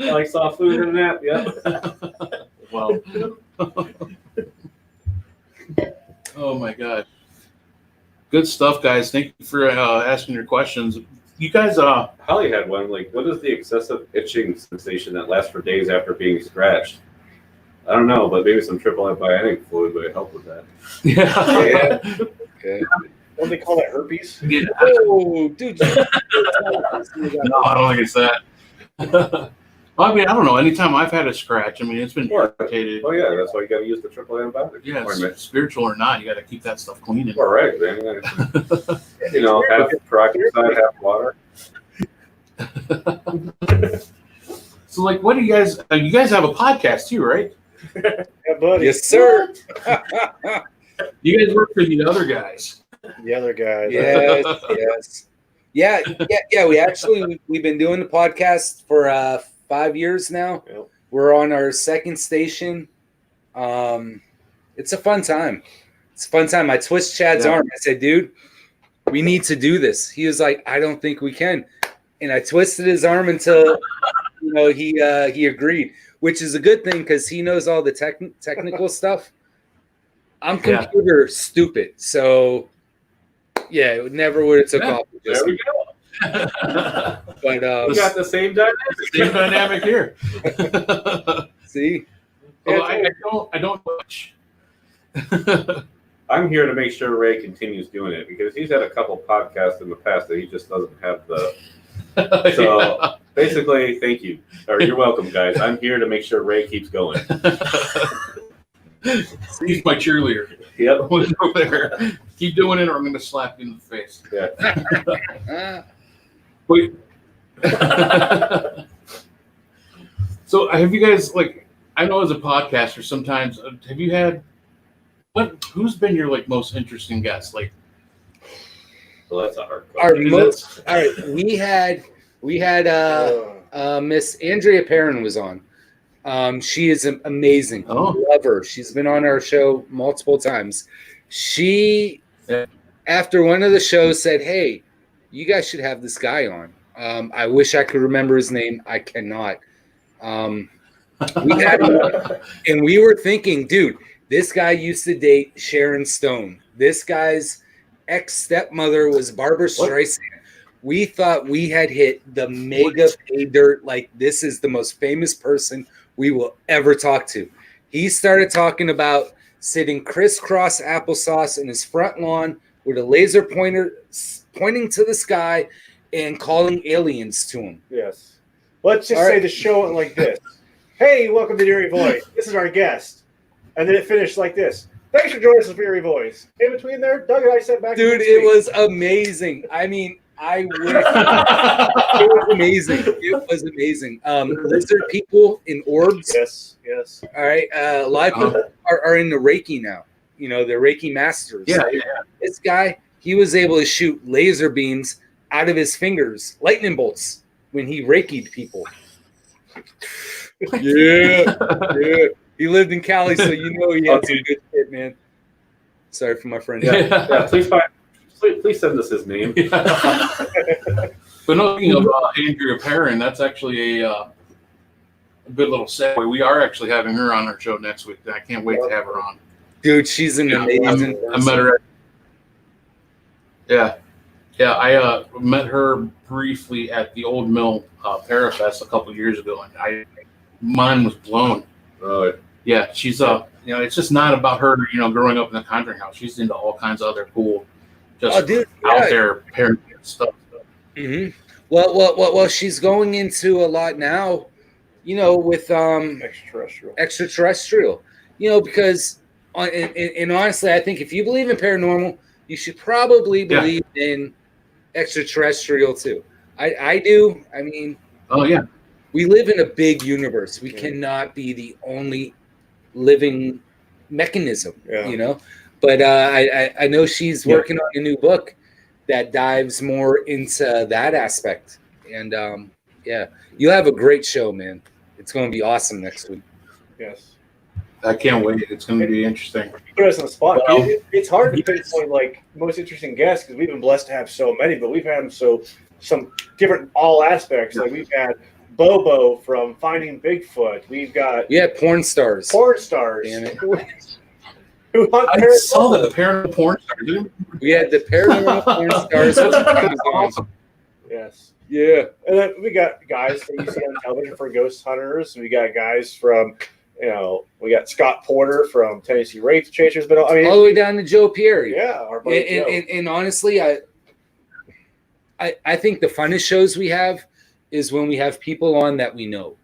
I like soft food and a nap. Yeah. Wow. Oh my god. Good stuff, guys. Thank you for asking your questions. You guys, Holly had one. Like, what is the excessive itching sensation that lasts for days after being scratched? I don't know, but maybe some triple antibiotic fluid would help with that. yeah. Okay. Don't they call that herpes? Yeah. Oh, dude. No, I don't think it's that. Well, I mean, I don't know. Anytime I've had a scratch, I mean, it's been irritated. Oh yeah, that's why you got to use the triple antibiotic. Yeah, spiritual or not, you got to keep that stuff clean. All right, man. You know, half peroxide, half water. So, like, what do you guys have a podcast too, right? Yeah, buddy. Yes, sir. You guys work for the other guys. The other guys. Yes. Yeah. We've been doing the podcast for 5 years now. Yep. We're on our second station. It's a fun time. I twist Chad's arm. I said, dude, we need to do this. He was like, I don't think we can. And I twisted his arm until he agreed, which is a good thing because he knows all the technical stuff. I'm computer stupid, so yeah, it never would have took off. There we go. But we got the same dynamic. Same dynamic here. See, well, I don't much. I'm here to make sure Ray continues doing it because he's had a couple podcasts in the past that he just doesn't have the. So basically, thank you, or you're welcome, guys. I'm here to make sure Ray keeps going. He's my cheerleader. Yep. Over there. Keep doing it, or I'm going to slap you in the face. Yeah. Wait. So, have you guys I know as a podcaster, sometimes have you had who's been your most interesting guest? Well, that's a hard question. All right, we had Miss Andrea Perrin was on. She is amazing. Oh. Love her. She's been on our show multiple times. She, after one of the shows, said, "Hey, you guys should have this guy on." I wish I could remember his name. I cannot. We had him on, and we were thinking, dude, this guy used to date Sharon Stone. This guy's ex-stepmother was Barbara Streisand. We thought we had hit the mega pay dirt. This is the most famous person we will ever talk to. He started talking about sitting crisscross applesauce in his front lawn with a laser pointer pointing to the sky and calling aliens to him. Yes. Let's just say the show went like this. Hey, welcome to EERIE Voice. This is our guest. And then it finished like this. Thanks for joining us for EERIE Voice. In between there, Doug and I sat back. Dude, it was amazing. I mean, I wish it was amazing. It was amazing. Lizard people in orbs. Yes. All right. A lot of people are in the Reiki now. The Reiki masters. Yeah. This guy, he was able to shoot laser beams out of his fingers, lightning bolts, when he Reiki'd people. Yeah. He lived in Cali, so he had some good shit, man. Sorry for my friend. Yeah. Please send us his name. But speaking of Andrea Perrin, that's actually a good little segue. We are actually having her on our show next week. I can't wait to have her on. Dude, she's an amazing. I met her. I met her briefly at the Old Mill Parafest a couple years ago, and mine was blown. Oh, yeah, she's it's just not about her, growing up in the Conjuring house. She's into all kinds of other cool, out there parent stuff. Mm-hmm. Well, she's going into a lot now, with extraterrestrial, because and honestly, I think if you believe in paranormal, you should probably believe in extraterrestrial too. I do. I mean, oh yeah, we live in a big universe. We cannot be the only living mechanism. But I know she's working on a new book that dives more into that aspect. And yeah, you'll have a great show, man. It's going to be awesome next week. Yes. I can't wait. It's going to be interesting. Put us on the spot. Well, It's hard to pinpoint like most interesting guests because we've been blessed to have so many, but we've had them some different all aspects. Like we've had Bobo from Finding Bigfoot. We've got porn stars. Porn stars. Damn it. Who hunt I saw that the paranormal porn star. We had the paranormal porn stars. That's awesome. Yes. Yeah. And then we got guys that you see on television for ghost hunters. We got guys from, we got Scott Porter from Tennessee Wraith Chasers. But I mean, all the way down to Joe Perry. Yeah. Our buddy Joe. And honestly, I think the funnest shows we have is when we have people on that we know.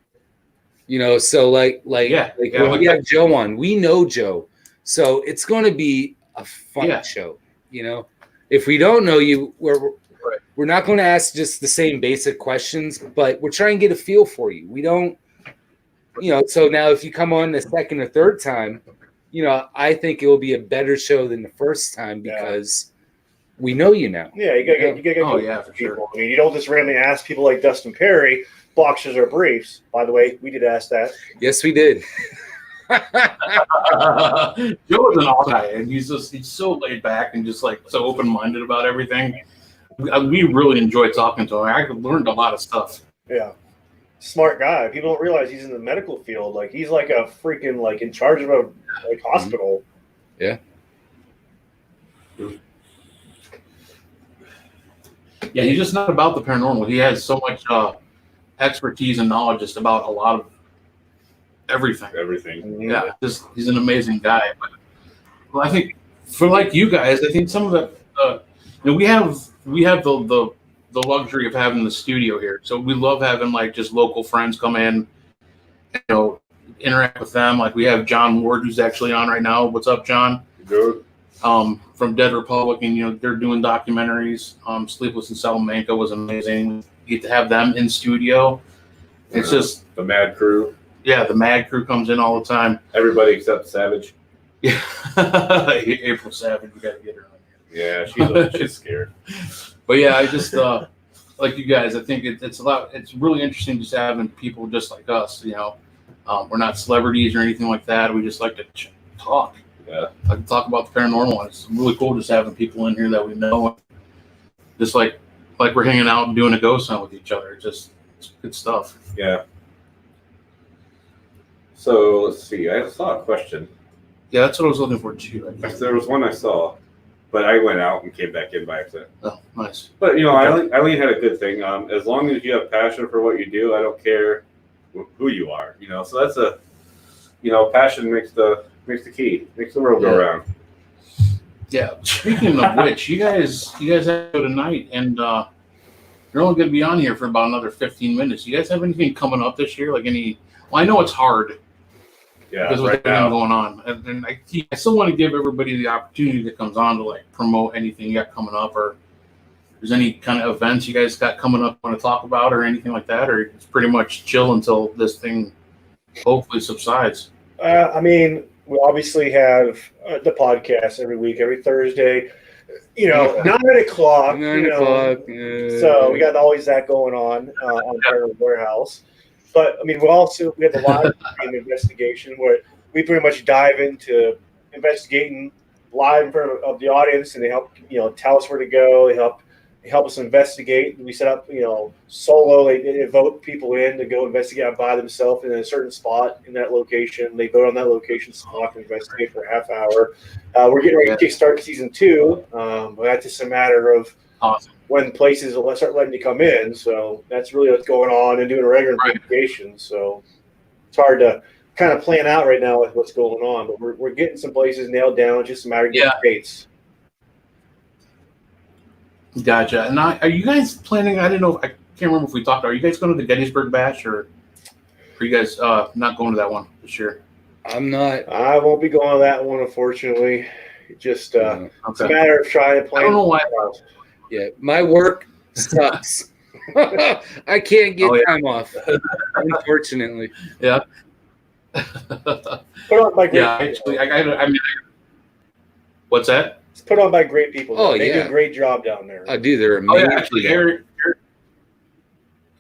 So like when we have Joe on, we know Joe. So it's going to be a fun show. If we don't know you, we're not going to ask just the same basic questions, but we're trying to get a feel for you. We don't, so now if you come on the second or third time, I think it will be a better show than the first time because we know you now. Yeah, you gotta get for sure. I mean, you don't just randomly ask people like Dustin Perry, boxers or briefs. By the way, we did ask that. Yes, we did. Joe is an awesome guy, and he's so laid back and just like so open-minded about everything. We really enjoyed talking to him. I learned a lot of stuff. Yeah, smart guy. People don't realize he's in the medical field. Like he's like a freaking like in charge of a hospital. Yeah. Yeah, he's just not about the paranormal. He has so much expertise and knowledge just about a lot of everything. Yeah, he's an amazing guy. But I think for like you guys, I think some of the we have the luxury of having the studio here, so we love having like just local friends come in, interact with them. Like we have John Ward, who's actually on right now. What's up, John? Good. From Dead Republic, and they're doing documentaries. Sleepless in Salamanca was amazing. You get to have them in studio. It's just the Mad Crew. Yeah, the Mad Crew comes in all the time. Everybody except Savage. Yeah, April Savage, we got to get her on here. Yeah, she's scared. But yeah, I just like you guys. I think it's a lot. It's really interesting just having people just like us. We're not celebrities or anything like that. We just like to talk. Yeah, like to talk about the paranormal. It's really cool just having people in here that we know. Just like we're hanging out and doing a ghost hunt with each other. It's good stuff. Yeah. So let's see. I saw a question. Yeah, that's what I was looking for too. There was one I saw, but I went out and came back in by accident. Oh, nice. But Eileen had a good thing. As long as you have passion for what you do, I don't care who you are. So that's passion makes the key, makes the world go around. Yeah. Speaking of which, you guys have to go tonight, and you're only going to be on here for about another 15 minutes. You guys have anything coming up this year? Like any? Well, I know it's hard. Yeah, because with everything going on, and I still want to give everybody the opportunity that comes on to like promote anything you got coming up, or if there's any kind of events you guys got coming up want to talk about, or anything like that, or it's pretty much chill until this thing hopefully subsides. I mean, we obviously have the podcast every week, every Thursday. 9 o'clock. 9 o'clock. So we got always that going on Paranormal Warehouse. But I mean, we have the live investigation where we pretty much dive into investigating live in front of the audience, and they help tell us where to go. They help us investigate. We set up solo. They vote people in to go investigate by themselves in a certain spot in that location. They vote on that location spot and investigate for a half hour. We're getting ready to kickstart season 2, but that's just a matter of when places will start letting you come in. So that's really what's going on, and doing a regular investigation. So it's hard to kind of plan out right now with what's going on, but we're getting some places nailed down. It's just a matter of getting dates. Gotcha. And are you guys planning? I didn't know. I can't remember if we talked. Are you guys going to the Gettysburg Bash, or are you guys not going to that one this year? I'm not. I won't be going to that one, unfortunately. It's a matter of trying to plan. I don't know why. Yeah, my work sucks. I can't get time off, unfortunately. Yeah. Put on my actually, What's that? It's put on by great people. Oh, They do yeah. a great job down there. I do. They're Oh, amazing. yeah, actually, Eric,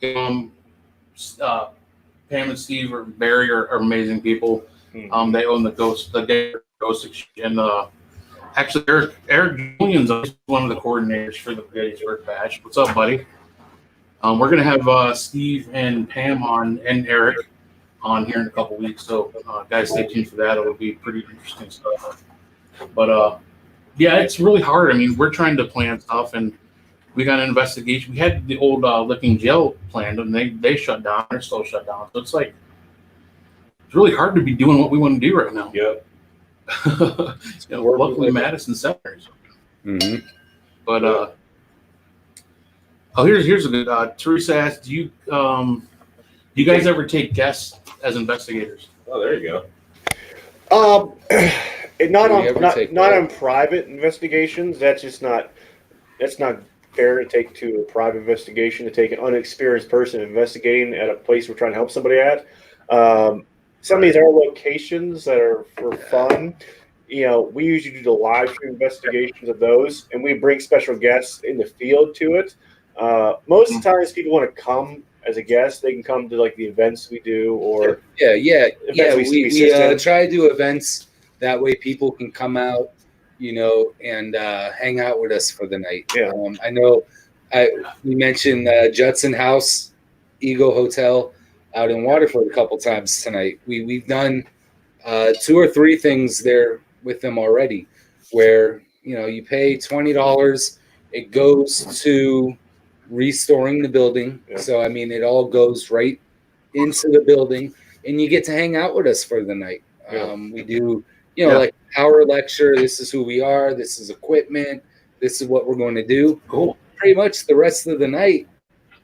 Pam and Steve or Barry are amazing people. They own the Ghost Exchange, and actually Eric Julian's one of the coordinators for the Gettysburg Bash. What's up, buddy? We're gonna have Steve and Pam on, and Eric on here in a couple weeks. So guys, stay tuned for that. It'll be pretty interesting stuff. But yeah, it's really hard. I mean, we're trying to plan stuff, and we got an investigation. We had the old Licking jail planned, and they shut down. They're still shut down. So it's like it's really hard to be doing what we want to do right now. Yep. Luckily, Madison Seminary. Mm-hmm. But here's a good. Teresa asked, do you guys ever take guests as investigators? Oh, there you go. Not on that? private investigations. That's not fair to take to a private investigation, to take an unexperienced person investigating at a place we're trying to help somebody at. Some of these are locations that are for fun. We usually do the live stream investigations of those, and we bring special guests in the field to it. Most of the times, people want to come as a guest. They can come to like the events we do, or yeah. We assist try to do events that way people can come out, and hang out with us for the night. Yeah. I know we mentioned Judson House, Eagle Hotel out in Waterford a couple times tonight. We've done 2 or 3 things there with them already, where you pay $20, it goes to restoring the building. Yeah. So I mean, it all goes right into the building, and you get to hang out with us for the night. Yeah. We do, like our lecture. This is who we are. This is equipment. This is what we're going to do. Cool. Pretty much the rest of the night,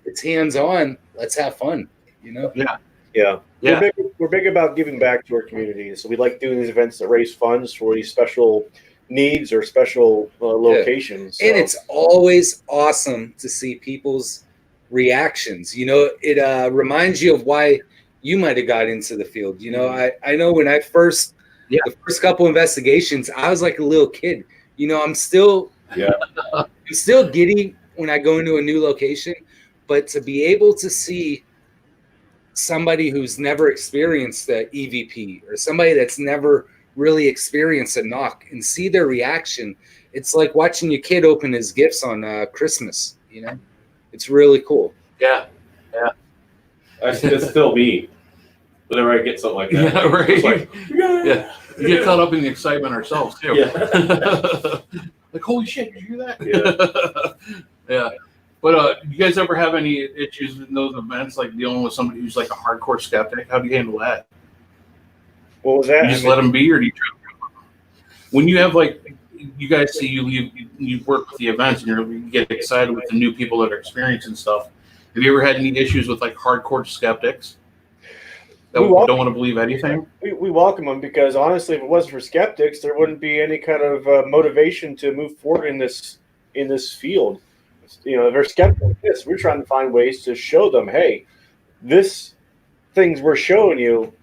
it's hands on. Let's have fun. Yeah. We're big about giving back to our community. So we like doing these events that raise funds for these special needs or special locations. And it's always awesome to see people's reactions. It reminds you of why you might have got into the field. I know when I first, the first couple investigations, I was like a little kid. I'm still giddy when I go into a new location, but to be able to see somebody who's never experienced the EVP, or somebody that's never really experienced a knock, and see their reaction, it's like watching your kid open his gifts on Christmas. It's really cool. Yeah. It's still me. Whenever I get something like that. Yeah, right. It's like, Yeah. We get caught up in the excitement ourselves too. Yeah. Like, holy shit, did you hear that? Yeah. Yeah. But you guys ever have any issues in those events, like dealing with somebody who's like a hardcore skeptic? How do you handle that? What was that? You just let them be, or do you try to, when you have like, you guys see you work with the events and you get excited with the new people that are experiencing stuff. Have you ever had any issues with like hardcore skeptics that don't want to believe anything? We welcome them, because honestly, if it wasn't for skeptics, there wouldn't be any kind of motivation to move forward in this field. If they're skeptical of this, we're trying to find ways to show them, hey, this things we're showing you,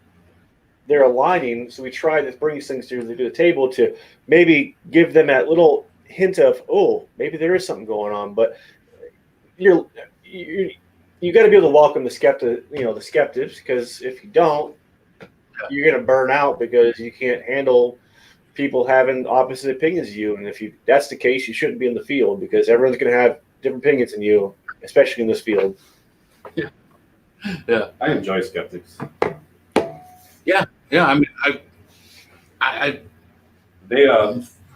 they're aligning. So we try to bring these things to the table to maybe give them that little hint of, oh, maybe there is something going on. But you got to be able to welcome the skeptics, because if you don't, you're going to burn out, because you can't handle people having opposite opinions of you. And if that's the case, you shouldn't be in the field, because everyone's going to have different opinions than you, especially in this field. Yeah. I enjoy skeptics. Yeah. I mean,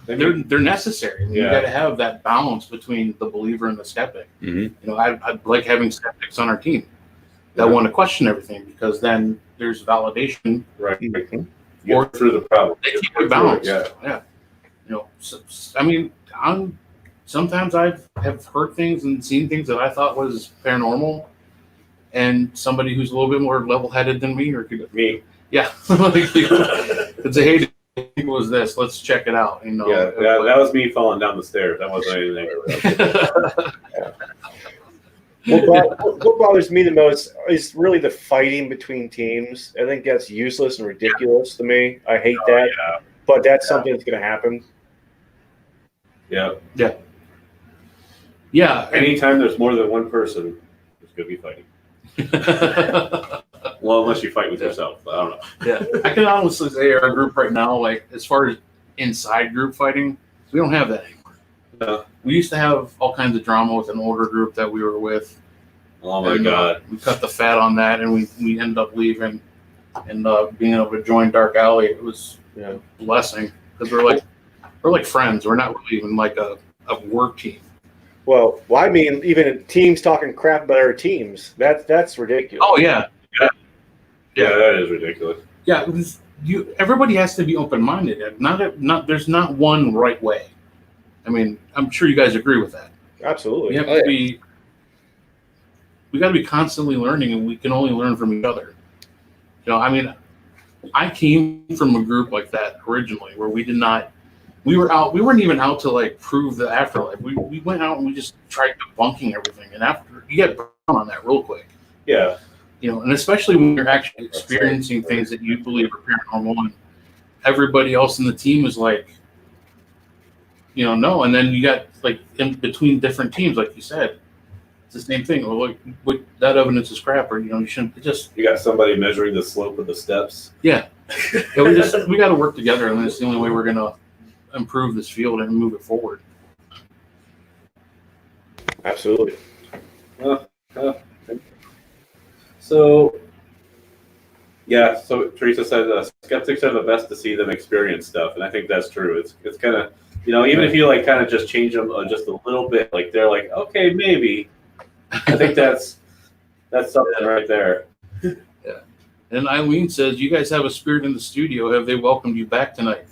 they're necessary. I mean, you got to have that balance between the believer and the skeptic. Mm-hmm. I like having skeptics on our team that want to question everything, because then there's validation. Right. Mm-hmm. Or through the problem. They keep it balanced. Yeah. I mean, sometimes I have heard things and seen things that I thought was paranormal, and somebody who's a little bit more level-headed than me, or Me. Yeah. Could say, hey, it was this. Let's check it out. Yeah, that was me falling down the stairs. That wasn't anything. What bothers me the most is really the fighting between teams. I think that's useless and ridiculous to me. I hate that. Yeah. But that's something that's going to happen. Yeah. Yeah. Anytime there's more than one person, there's going to be fighting. Well, unless you fight with yourself. I don't know. Yeah. I can honestly say our group right now, like as far as inside group fighting, we don't have that anymore. No. We used to have all kinds of drama with an older group that we were with. Oh my God. We cut the fat on that, and we ended up leaving and being able to join Dark Alley. It was a blessing because we're like friends. We're not really even like a work team. Well, I mean, even teams talking crap about our teams. That's ridiculous. Oh yeah. Yeah, that is ridiculous. Yeah, everybody has to be open-minded. There's not one right way. I mean, I'm sure you guys agree with that. Absolutely. We have to be. We got to be constantly learning, and we can only learn from each other. You know, I mean, I came from a group like that originally, where we weren't even out to like prove the afterlife. We went out and we just tried debunking everything, and after you get burned on that real quick. Yeah. You know, and especially when you're actually experiencing things that you believe are paranormal, and everybody else in the team is like, you know, no. And then you got like in between different teams, like you said, it's the same thing. Well, like, that evidence is crap, or you know, you shouldn't. You got somebody measuring the slope of the steps. Yeah, we got to work together, and that's the only way we're gonna improve this field and move it forward. Absolutely. So Teresa said skeptics are the best to see them experience stuff, and I think that's true. It's kind of, you know, even if you like kind of just change them just a little bit, like they're like, okay, maybe. I think that's something right there. Yeah. And Eileen says, you guys have a spirit in the studio. Have they welcomed you back tonight?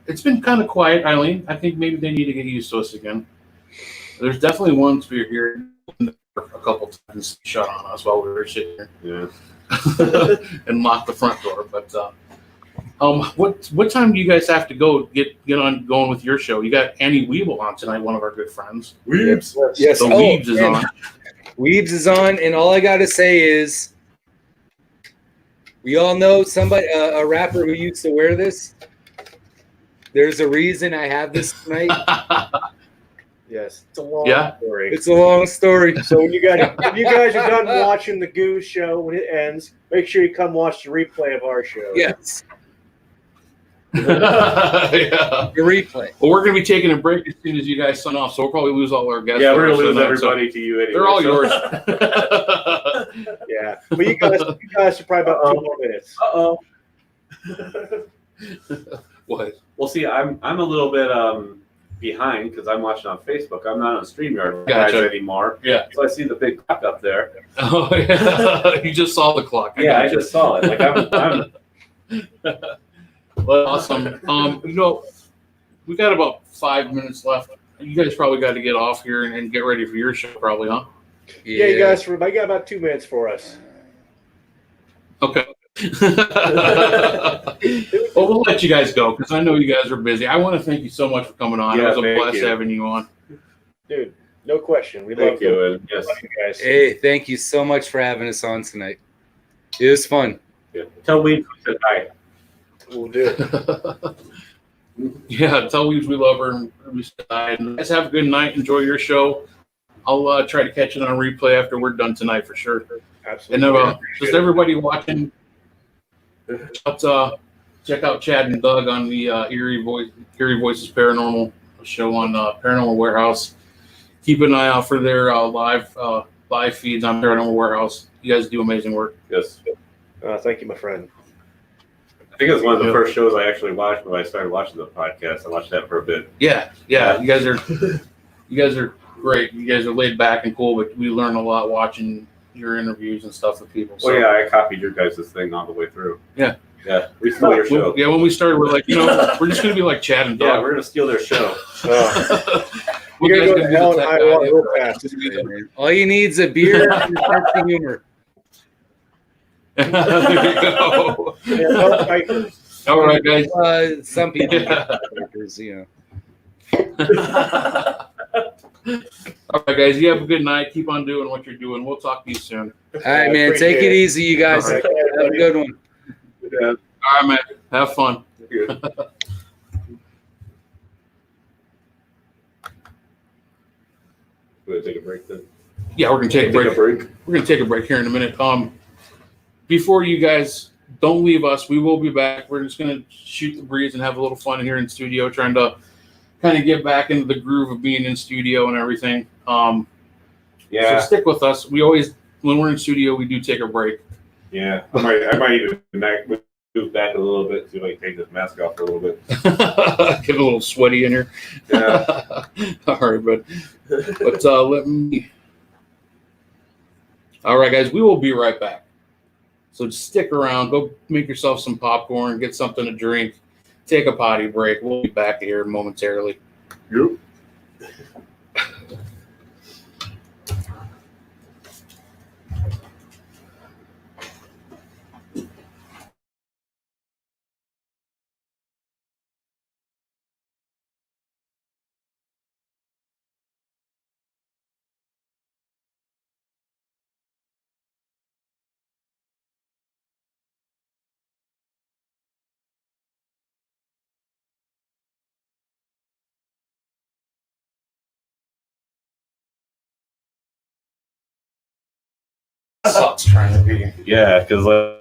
It's been kind of quiet, Eileen. I think maybe they need to get used to us again. There's definitely one spirit here a couple times shut on us while we were sitting here. Yeah. And lock the front door. But what time do you guys have to go get on going with your show? You got Annie Weeble on tonight, one of our good friends. Weebs. Yes. So Weebs is on. Weebs is on, and all I gotta say is, we all know somebody, a rapper who used to wear this. There's a reason I have this tonight. Yes, it's a long story. It's a long story. So when you guys are done watching the Goose show, when it ends, make sure you come watch the replay of our show. Yes. Yeah. The replay. Well, we're going to be taking a break as soon as you guys sign off, so we'll probably lose all our guests. Yeah, we're going to lose everybody to you anyway. They're all yours. Yeah, but you guys are probably about 2 more minutes. Uh-oh. What? Well, see, I'm a little bit behind because I'm watching on Facebook. I'm not on StreamYard guys anymore. Yeah. So I see the big clock up there. Oh, yeah. You just saw the clock. I just saw it. Like I'm Well, awesome. You know, we got about 5 minutes left. You guys probably got to get off here and get ready for your show, probably, huh? Yeah, you guys. I got about 2 minutes for us. Okay. Well, we'll let you guys go because I know you guys are busy. I want to thank you so much for coming on. Yeah, it was a blast having you on. Dude, no question. We Thank love you. And yes. you guys. Hey, thank you so much for having us on tonight. It was fun. Yeah. Tell Weebs we said hi. We'll do. Yeah, tell Weebs we love her and we said hi. And guys, have a good night. Enjoy your show. I'll try to catch it on replay after we're done tonight for sure. Absolutely. And just everybody watching, check out Chad and Doug on the Eerie Voices Paranormal show on Paranormal Warehouse. Keep an eye out for their live feeds on Paranormal Warehouse. You guys do amazing work. Yes. Thank you, my friend. I think it was one of the first shows I actually watched when I started watching the podcast. I watched that for a bit. Yeah. You guys are great. You guys are laid back and cool, but we learn a lot watching your interviews and stuff with people. So. Well, yeah, I copied your guys' thing all the way through. Yeah. Yeah, we stole your show. Yeah, when we started, we're like, we're just going to be like Chad and Doug. Yeah, we're going to steal their show. We're going to go to hell and high water real fast. All you need is a beer and a sense of humor. There you go. Yeah, all right, guys. Some people, All right, guys. You have a good night. Keep on doing what you're doing. We'll talk to you soon. All right, man. Take it easy, you guys. Right. Have a good one. Yeah. All right, man. Have fun. We're gonna take a break then. Yeah, we're gonna take a break. break. We're gonna take a break here in a minute. Before you guys don't leave us, we will be back. We're just gonna shoot the breeze and have a little fun here in studio, trying to kind of get back into the groove of being in studio and everything. Yeah. So stick with us. We always, when we're in studio, we do take a break. Yeah. I might even move back a little bit, see if I can take this mask off for a little bit. Get a little sweaty in here. Yeah. All right, but let me. All right, guys, we will be right back. So just stick around. Go make yourself some popcorn, get something to drink, take a potty break. We'll be back here momentarily. Yep. Sucks trying to be. Yeah, because like.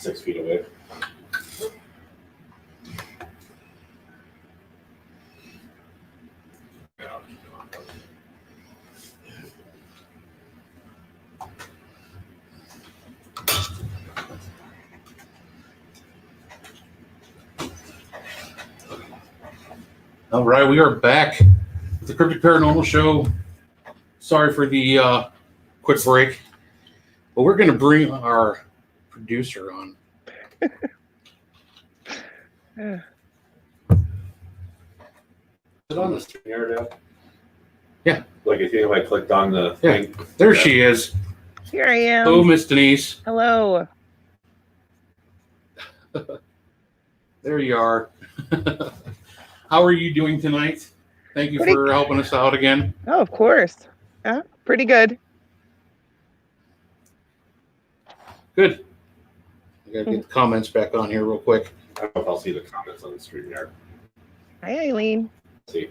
6 feet away. All right, we are back with the Cryptic Paranormal Show. Sorry for the quick break, but we're going to bring our producer on. Is it on the screen here now? Yeah. Like I think if I clicked on the thing. There she is. Here I am. Hello, Miss Denise. Hello. There you are. How are you doing tonight? Thank you for helping us out again. Oh, of course. Yeah, pretty good. Good. I got to get the comments back on here real quick. I don't know if I'll see the comments on the screen here. Hi, Eileen. See.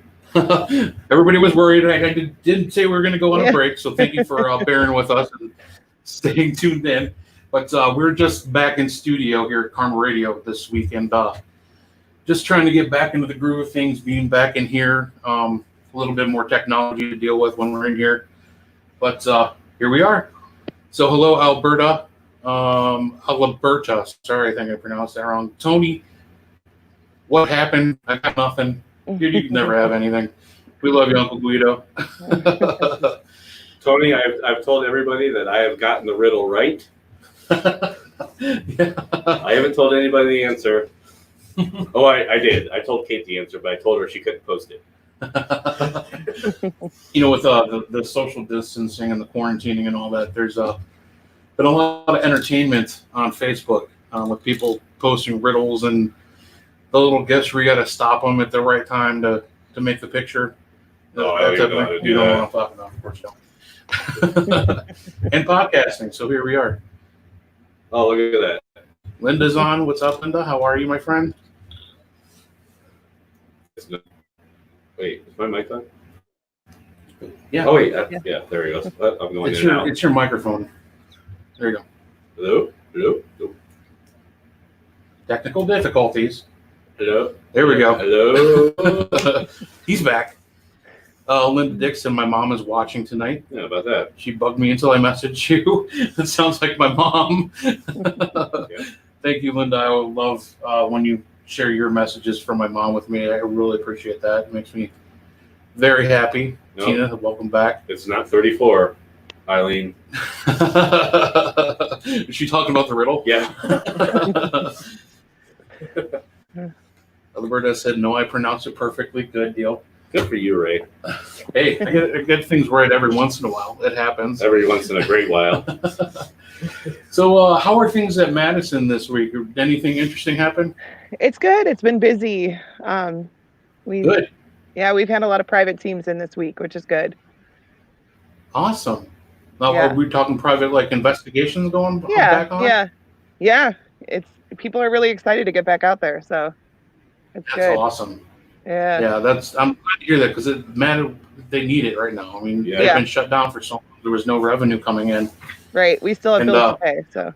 Everybody was worried. I didn't say we were going to go on a break, so thank you for bearing with us and staying tuned in. But we're just back in studio here at Karma Radio this weekend. Just trying to get back into the groove of things, being back in here. A little bit more technology to deal with when we're in here. But here we are. So hello, Alberta. Alberta. Sorry, I think I pronounced that wrong. Tony, what happened? I got nothing. You never have anything. We love you, Uncle Guido. Tony, I've told everybody that I have gotten the riddle right. Yeah. I haven't told anybody the answer. Oh, I did. I told Kate the answer, but I told her she couldn't post it. You know, with the social distancing and the quarantining and all that, there's been a lot of entertainment on Facebook with people posting riddles and the little gifts where you got to stop them at the right time to make the picture. Oh, I don't know how to do you know that. what I'm talking about, of course you don't. And podcasting, so here we are. Oh, look at that. Linda's on. What's up, Linda? How are you, my friend? Wait, is my mic on? Yeah. Oh, wait. Yeah, there he goes. I'm going in now. It's your microphone. There you go. Hello? Hello? Hello? Technical difficulties. Hello? There we go. Hello? He's back. Linda Dixon, my mom is watching tonight. Yeah, about that. She bugged me until I messaged you. It sounds like my mom. Yeah. Thank you, Linda. I would love when you share your messages from my mom with me. I really appreciate that. It makes me very happy. No. Tina, welcome back. It's not 34, Eileen. Is she talking about the riddle? Yeah. Alberta said, no, I pronounced it perfectly. Good deal. Good for you, Ray. Hey, I get things right every once in a while. It happens. Every once in a great while. So how are things at Madison this week? Anything interesting happen? It's good. It's been busy. Good. Yeah, we've had a lot of private teams in this week, which is good. Awesome. Now, Yeah. are we talking private, like investigations going Yeah, back on? yeah. People are really excited to get back out there, so it's That's good. awesome. Yeah. Yeah, I'm glad to hear that because they need it right now. I mean, Yeah. they've been shut down for so long. There was no revenue coming in. Right. We still have And, bills to pay, so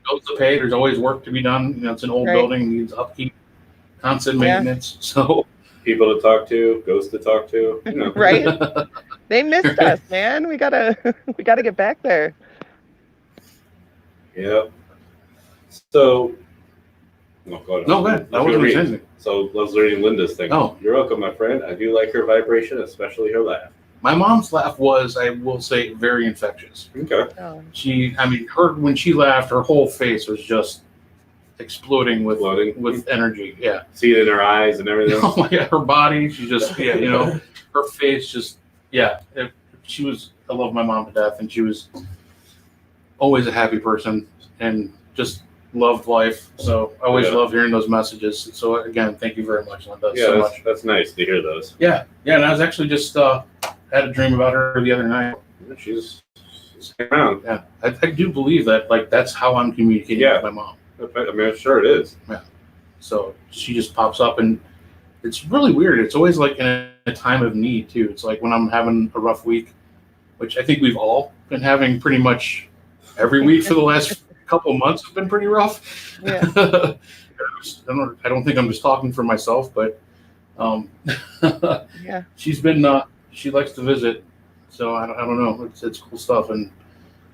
Bills to pay. There's always work to be done. You know, it's an old Right. building, needs upkeep, constant Yeah. maintenance. So People to talk to, ghosts to talk to. You know. right. They missed us, man. We gotta get back there. Yep. So, no, go ahead. no, good. That wasn't anything. So, I was reading Linda's thing. Oh. You're welcome, my friend. I do like her vibration, especially her laugh. My mom's laugh was, I will say, very infectious. Okay. Oh. When she laughed, her whole face was just exploding with Floating. energy. Yeah. See it in her eyes and everything. Oh my God, her body, she just, her face just, I love my mom to death, and she was always a happy person and just loved life. So I always love hearing those messages. So again, thank you very much, Linda, so much. That's nice to hear those. Yeah. And I was actually just had a dream about her the other night. She's around. Yeah, I do believe that, like, that's how I'm communicating with my mom. I mean, sure it is. Yeah. So she just pops up, and it's really weird. It's always like in a time of need too. It's like when I'm having a rough week, which I think we've all been having pretty much every week for the last couple of months have been pretty rough. Yeah. I don't think I'm just talking for myself, but Yeah. she's been she likes to visit, so I don't know. It's cool stuff, and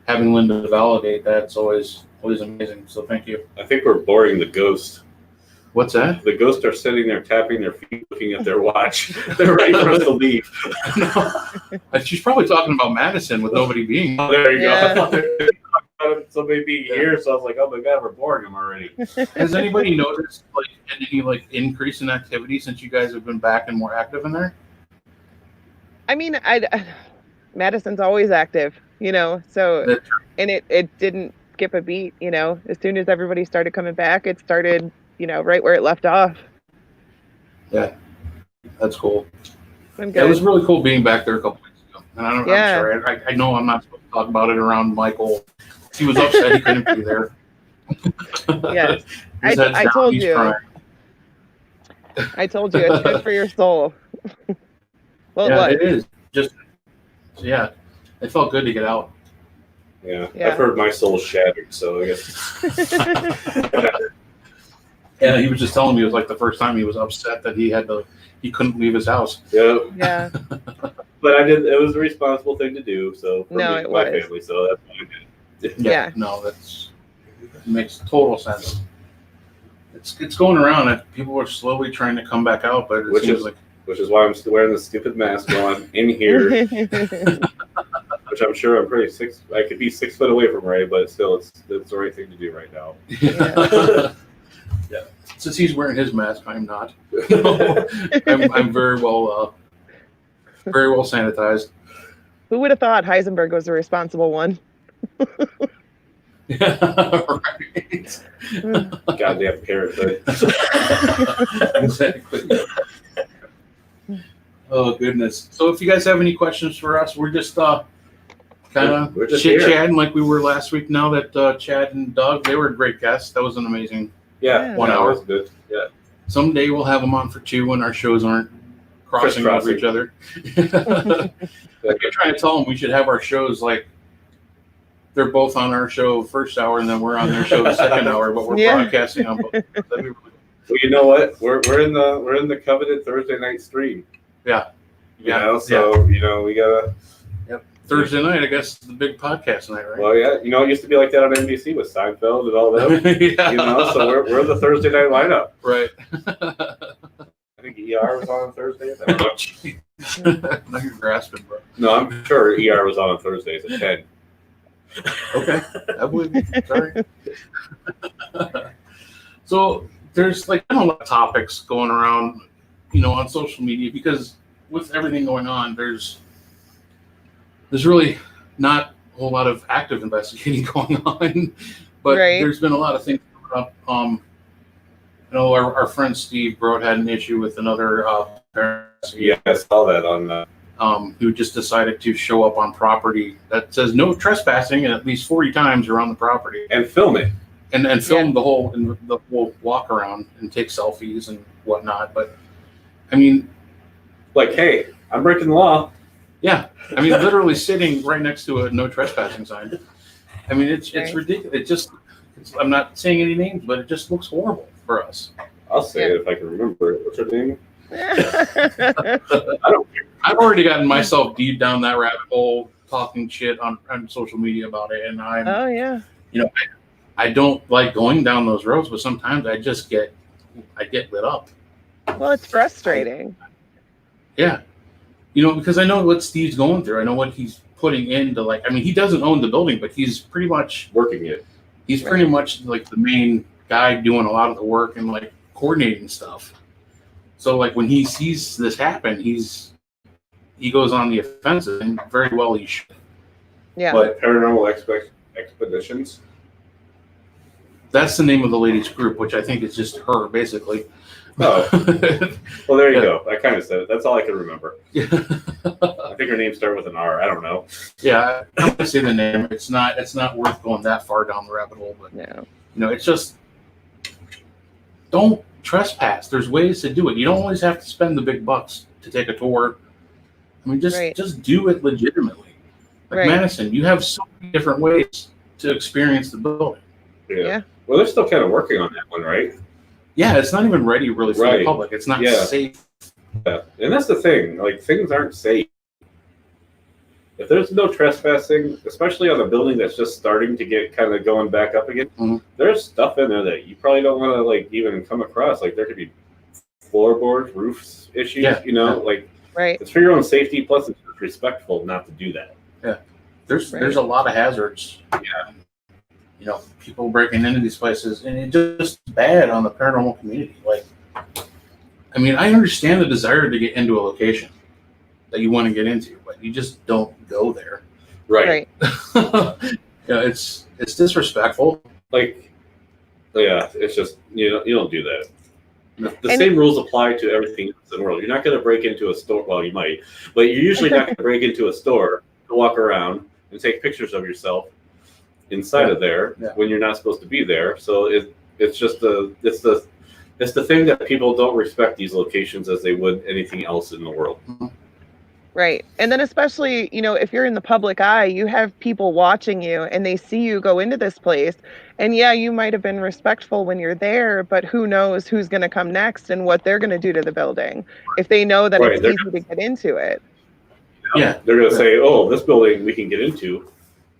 having Linda validate that's always amazing. So thank you. I think we're boring the ghost. What's that? The ghosts are sitting there tapping their feet, looking at their watch. They're ready for us to leave. No. She's probably talking about Madison with nobody being. Oh, there you Yeah. go. I thought they were talking about somebody being here, so I was like, oh my god, we're boring them already. Has anybody noticed any increase in activity since you guys have been back and more active in there? I mean, Madison's always active, so, and it didn't skip a beat, as soon as everybody started coming back, it started, right where it left off. Yeah, that's cool. Been Yeah, it was good. really cool being back there a couple weeks ago. And I'm Yeah. sorry, I know I'm not supposed to talk about it around Michael. He was upset he couldn't be there. Yes. His head's I down, told he's you. crying. I told you, it's good for your soul. Well, Yeah, what? it is. Yeah, it felt good to get out. Yeah. Yeah. I've heard my soul shattered, so I guess. Yeah, he was just telling me it was like the first time he was upset that he couldn't leave his house. Yeah. Yeah. But it was a responsible thing to do, so for No, me, it my was. family, so that's what I did. Yeah. No, it makes total sense. It's going around that people are slowly trying to come back out, but it Which seems is- like Which is why I'm still wearing the stupid mask while I'm in here, which I'm sure I'm pretty I could be 6 foot away from Ray, but still, it's the right thing to do right now. Yeah. Since he's wearing his mask, I'm not. I'm very well sanitized. Who would have thought Heisenberg was the responsible one? Yeah, right. Goddamn parasite. Exactly. Oh goodness. So if you guys have any questions for us, we're just kind of We're just chit-chatting like we were last week. Now that Chad and Doug, they were great guests. That was an amazing. Yeah, 1 that hour. was good. Yeah. Someday we'll have them on for 2 when our shows aren't crossing over Crisscrossing. each other. I kept trying to tell them we should have our shows like they're both on our show first hour and then we're on their show the second hour, but we're Yeah. broadcasting on both. That'd be really cool. Well, you know what? We're in the coveted Thursday night stream. Yeah. You know, so we gotta. Thursday night, I guess, the big podcast night, right? Well, yeah, it used to be like that on NBC with Seinfeld and all that. Yeah. So we're the Thursday night lineup. Right. I think ER was on Thursdays. I don't know. Now you're grasping, bro. No, I'm sure ER was on Thursdays at 10. Okay, I believe you. Sorry. So there's like a lot of topics going around, on social media because with everything going on, there's really not a whole lot of active investigating going on, but Right. there's been a lot of things coming up. Our friend Steve Broad had an issue with another parent Yeah, I saw that on. who just decided to show up on property that says no trespassing at least 40 times around the property And film it. and film the whole walk around and take selfies and whatnot. But I mean, Like, hey, I'm breaking the law. yeah, I mean, literally sitting right next to a no trespassing sign. I mean, it's Right. ridiculous. I'm not saying any names, but it just looks horrible for us. I'll say Yeah. it if I can remember it. What's her name? I've already gotten myself deep down that rabbit hole talking shit on social media about it, and Oh yeah. I don't like going down those roads, but sometimes I get lit up. Well, it's frustrating. Yeah. Because I know what Steve's going through. I know what he's putting into he doesn't own the building, but he's pretty much Working it. like the main guy doing a lot of the work and like coordinating stuff. So like when he sees this happen, he goes on the offensive, and very well he should. Yeah. But Paranormal Expeditions. that's the name of the ladies group, which I think is just her basically. Oh. Well, there you Yeah. go. I kind of said it. That's all I can remember. Yeah. I think her name started with an R. I don't know. Yeah, I'm gonna say the name. It's not worth going that far down the rabbit hole, but No. it's just don't trespass. There's ways to do it. You don't always have to spend the big bucks to take a tour. I mean, Right. just do it legitimately. Like Right. Madison, you have so many different ways to experience the building. Yeah. Well, they're still kind of working on that one, right? Yeah, it's not even ready really for the public. It's not safe. Yeah, and that's the thing. Like, things aren't safe. If there's no trespassing, especially on a building that's just starting to get kind of going back up again, there's stuff in there that you probably don't want to like even come across. Like, there could be floorboards, roofs issues. Like, it's for your own safety. Plus, it's respectful not to do that. Yeah, there's a lot of hazards. Yeah, people breaking into these places, and it's just bad on the paranormal community. Like, I mean, I understand the desire to get into a location that you want to get into, but you just don't go there. Right. It's disrespectful. Like, yeah, it's just you don't do that. The same rules apply to everything else in the world. You're not going to break into a store. Well, you might, but you're usually not going to break into a store to walk around and take pictures of yourself inside of there when you're not supposed to be there. So it's the thing that people don't respect these locations as they would anything else in the world. Right. And then especially, if you're in the public eye, you have people watching you and they see you go into this place. And yeah, you might have been respectful when you're there, but who knows who's going to come next and what they're going to do to the building if they know that it's easy to get into it. Yeah. They're going to say, oh, this building we can get into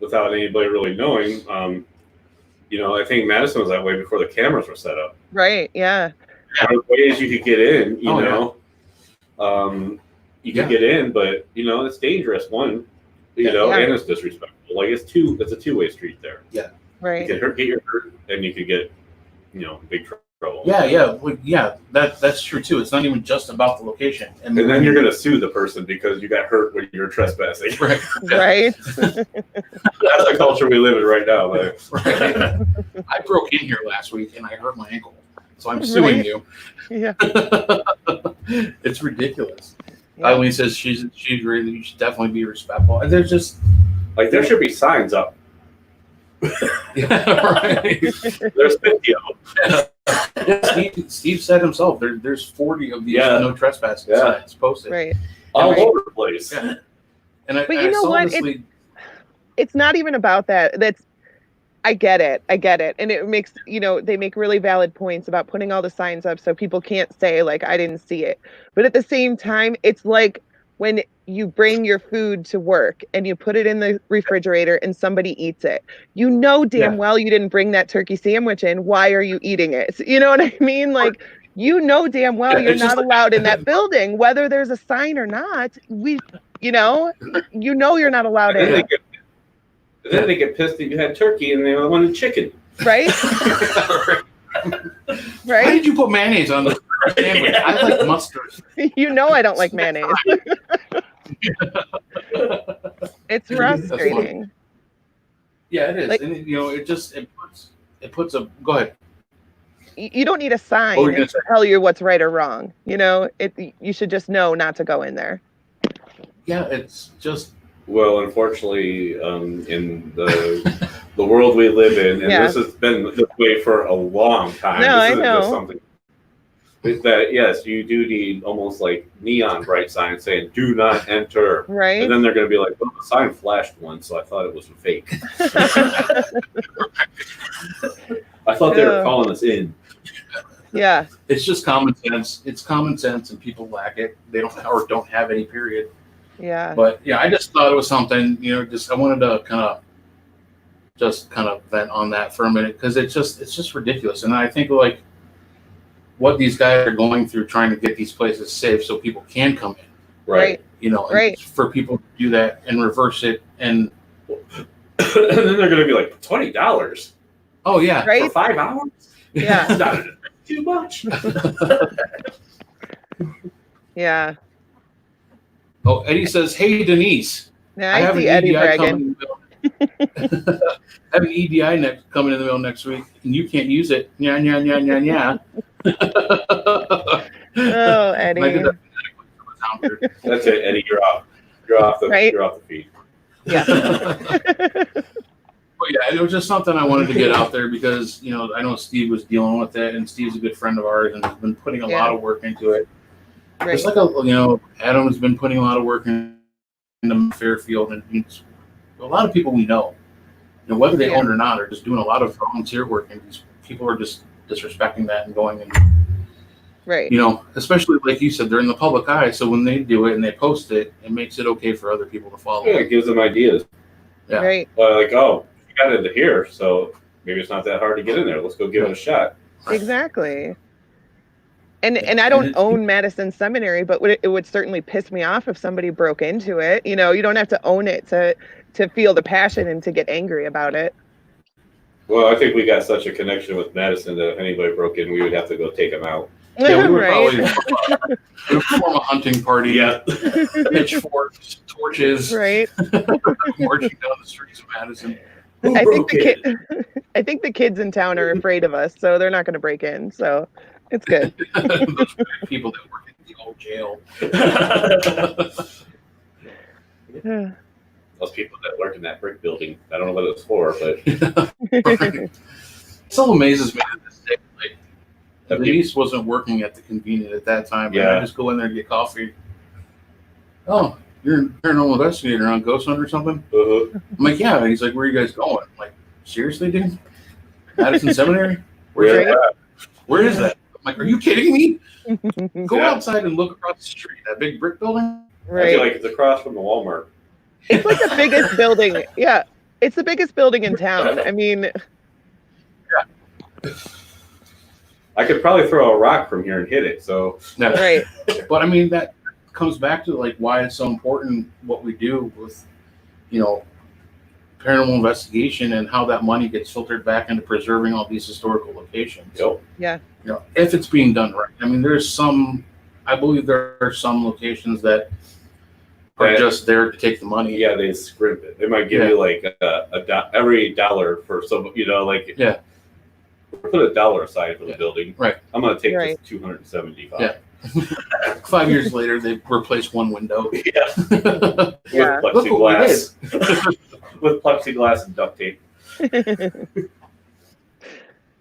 without anybody really knowing. I think Madison was that way before the cameras were set up. Right. Yeah. There are ways you could get in, you can get in, but it's dangerous. One, and it's disrespectful. Like it's a two-way street there. Yeah. Right. You could get your hurt, and you could get, big trouble. Yeah. That's true too. It's not even just about the location. And then you're gonna sue the person because you got hurt when you're trespassing. Right. Right. That's the culture we live in right now. Right. I broke in here last week and I hurt my ankle, so I'm suing you. Yeah. It's ridiculous. Eileen says she's agreed that you should definitely be respectful. And there's just like there should be signs up. Yeah, right. There's 50 of them. Steve said himself there's 40 of these no trespassing signs posted. Right. All over the place. Yeah. But you know what? It's not even about that. I get it. And it makes, they make really valid points about putting all the signs up so people can't say, like, I didn't see it. But at the same time, it's like when you bring your food to work and you put it in the refrigerator and somebody eats it. You know damn well you didn't bring that turkey sandwich in. Why are you eating it? You know what I mean? Like, you know damn well you're not allowed in that building, whether there's a sign or not. You're not allowed in. Then they get pissed that you had turkey and they wanted chicken. Right? Right? Why did you put mayonnaise on the sandwich? I like mustard. I don't like mayonnaise. It's frustrating. Yeah, it is. Like, and it puts a go ahead. You don't need a sign to tell you what's right or wrong. You should just know not to go in there. Yeah, it's just well, unfortunately, in the world we live in, and this has been this way for a long time. No, this I know. Just something that yes, you do need almost like neon bright signs saying "Do not enter." Right. And then they're going to be like, "Well, the sign flashed once, so I thought it was fake." I thought they were calling us in. Yeah. It's just common sense. It's common sense, and people lack it. They don't have any. Period. Yeah. But yeah, I just thought it was something. I wanted to kind of vent on that for a minute because it's just ridiculous, and I think like what these guys are going through trying to get these places safe so people can come in. Right. And for people to do that and reverse it and then they're going to be like $20. Oh yeah. Right. For 5 hours. Yeah. It's not too much. Yeah. Oh, Eddie says, "Hey Denise, I have see Eddie bragging. I have an EDI coming in the mail next week, and you can't use it. Yeah. Oh, Eddie. That's it, Eddie. You're off. You're off the feed. Yeah. But yeah, it was just something I wanted to get out there because I know Steve was dealing with it, and Steve's a good friend of ours, and has been putting a lot of work into it. Right. It's like Adam has been putting a lot of work into Fairfield, and a lot of people we know. And whether they own it or not, are just doing a lot of volunteer work, and these people are just disrespecting that and going and, Right. you know, especially like you said, they're in the public eye. So when they do it and they post it, it makes it okay for other people to follow. Yeah, it gives them ideas. Yeah. Right. Like, oh, you got into here, so maybe it's not that hard to get in there. Let's go give it a shot. Exactly. And I don't own Madison Seminary, but it would certainly piss me off if somebody broke into it. You know, you don't have to own it to feel the passion and to get angry about it. Well, I think we got such a connection with Madison that if anybody broke in, we would have to go take them out. Yeah, we would Right. probably we would form a hunting party. Yeah. Pitchforks, torches, Right. marching down the streets of Madison. I think the kids in town are afraid of us, so they're not going to break in. So it's good. Those people that work in the old jail. Those people that work in that brick building. I don't know what it's for, but It still amazes me to this day. Like, Denise wasn't working at the convenient at that time. Yeah. And I just go in there and get coffee. Oh, you're a paranormal investigator on Ghost Hunt or something? I'm like, yeah. And he's like, where are you guys going? I'm like, seriously, dude? Madison Seminary? where Right. Where is that? I'm like, are you kidding me? Go Yeah. outside and look across the street. That big brick building? I Right. feel like it's across from the Walmart. It's like the biggest building. Yeah. It's the biggest building in town. I mean, I could probably throw a rock from here and hit it. So No. right. But I mean, that comes back to like why it's so important what we do with, you know, paranormal investigation and how that money gets filtered back into preserving all these historical locations. yep. Yeah. You know, if it's being done right. I mean, I believe there are some locations that are That- just there to take the money. Yeah, they scrimp it. They might give you like every dollar for some, you know, like Yeah. put $1 aside for the building. Right. I'm gonna take Right. this 275. Yeah. 5 years later, they replaced one window. Yeah. Yeah. With Look what we plexiglass. With plexiglass and duct tape.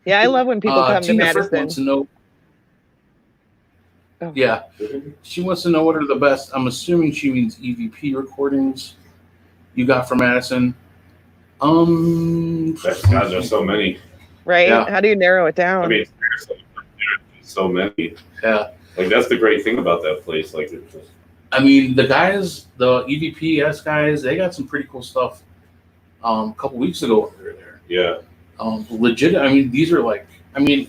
Yeah, I love when people come to Tina Frick wants Madison. to know. Oh. Yeah, she wants to know what are the best. I'm assuming she means EVP recordings you got from Madison. God, there's so many. Right? Yeah. How do you narrow it down? I mean, there's so many. Yeah, Like that's the great thing about that place. Like it's just I mean the guys, the EVPS guys, they got some pretty cool stuff. A couple weeks ago when we were there. yeah. Legit. I mean, these are like. I mean,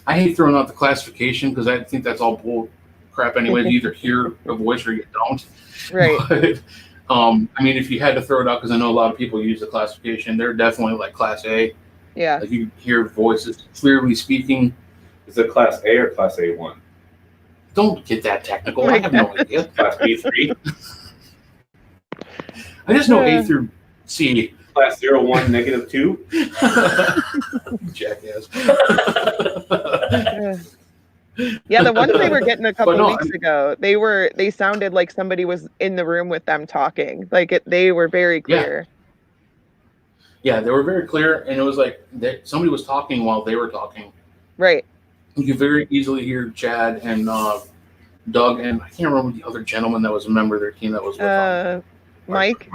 I hate throwing out the classification because I think that's all bull crap anyway. You either hear a voice or you don't. right. But, I mean, if you had to throw it out, because I know a lot of people use the classification, they're definitely like Class A. Yeah. Like you hear voices clearly speaking. Is it Class A or Class A1? Don't get that technical. I have no idea. Class B3? I just know A through C. Class 01, -2? Jackass. Yeah, the ones they were getting a couple But no, weeks ago, they sounded like somebody was in the room with them talking. Like they were very clear. Yeah, they were very clear, and it was like somebody was talking while they were talking. Right. You could very easily hear Chad and Doug, and I can't remember the other gentleman that was a member of their team that was with them. Mike.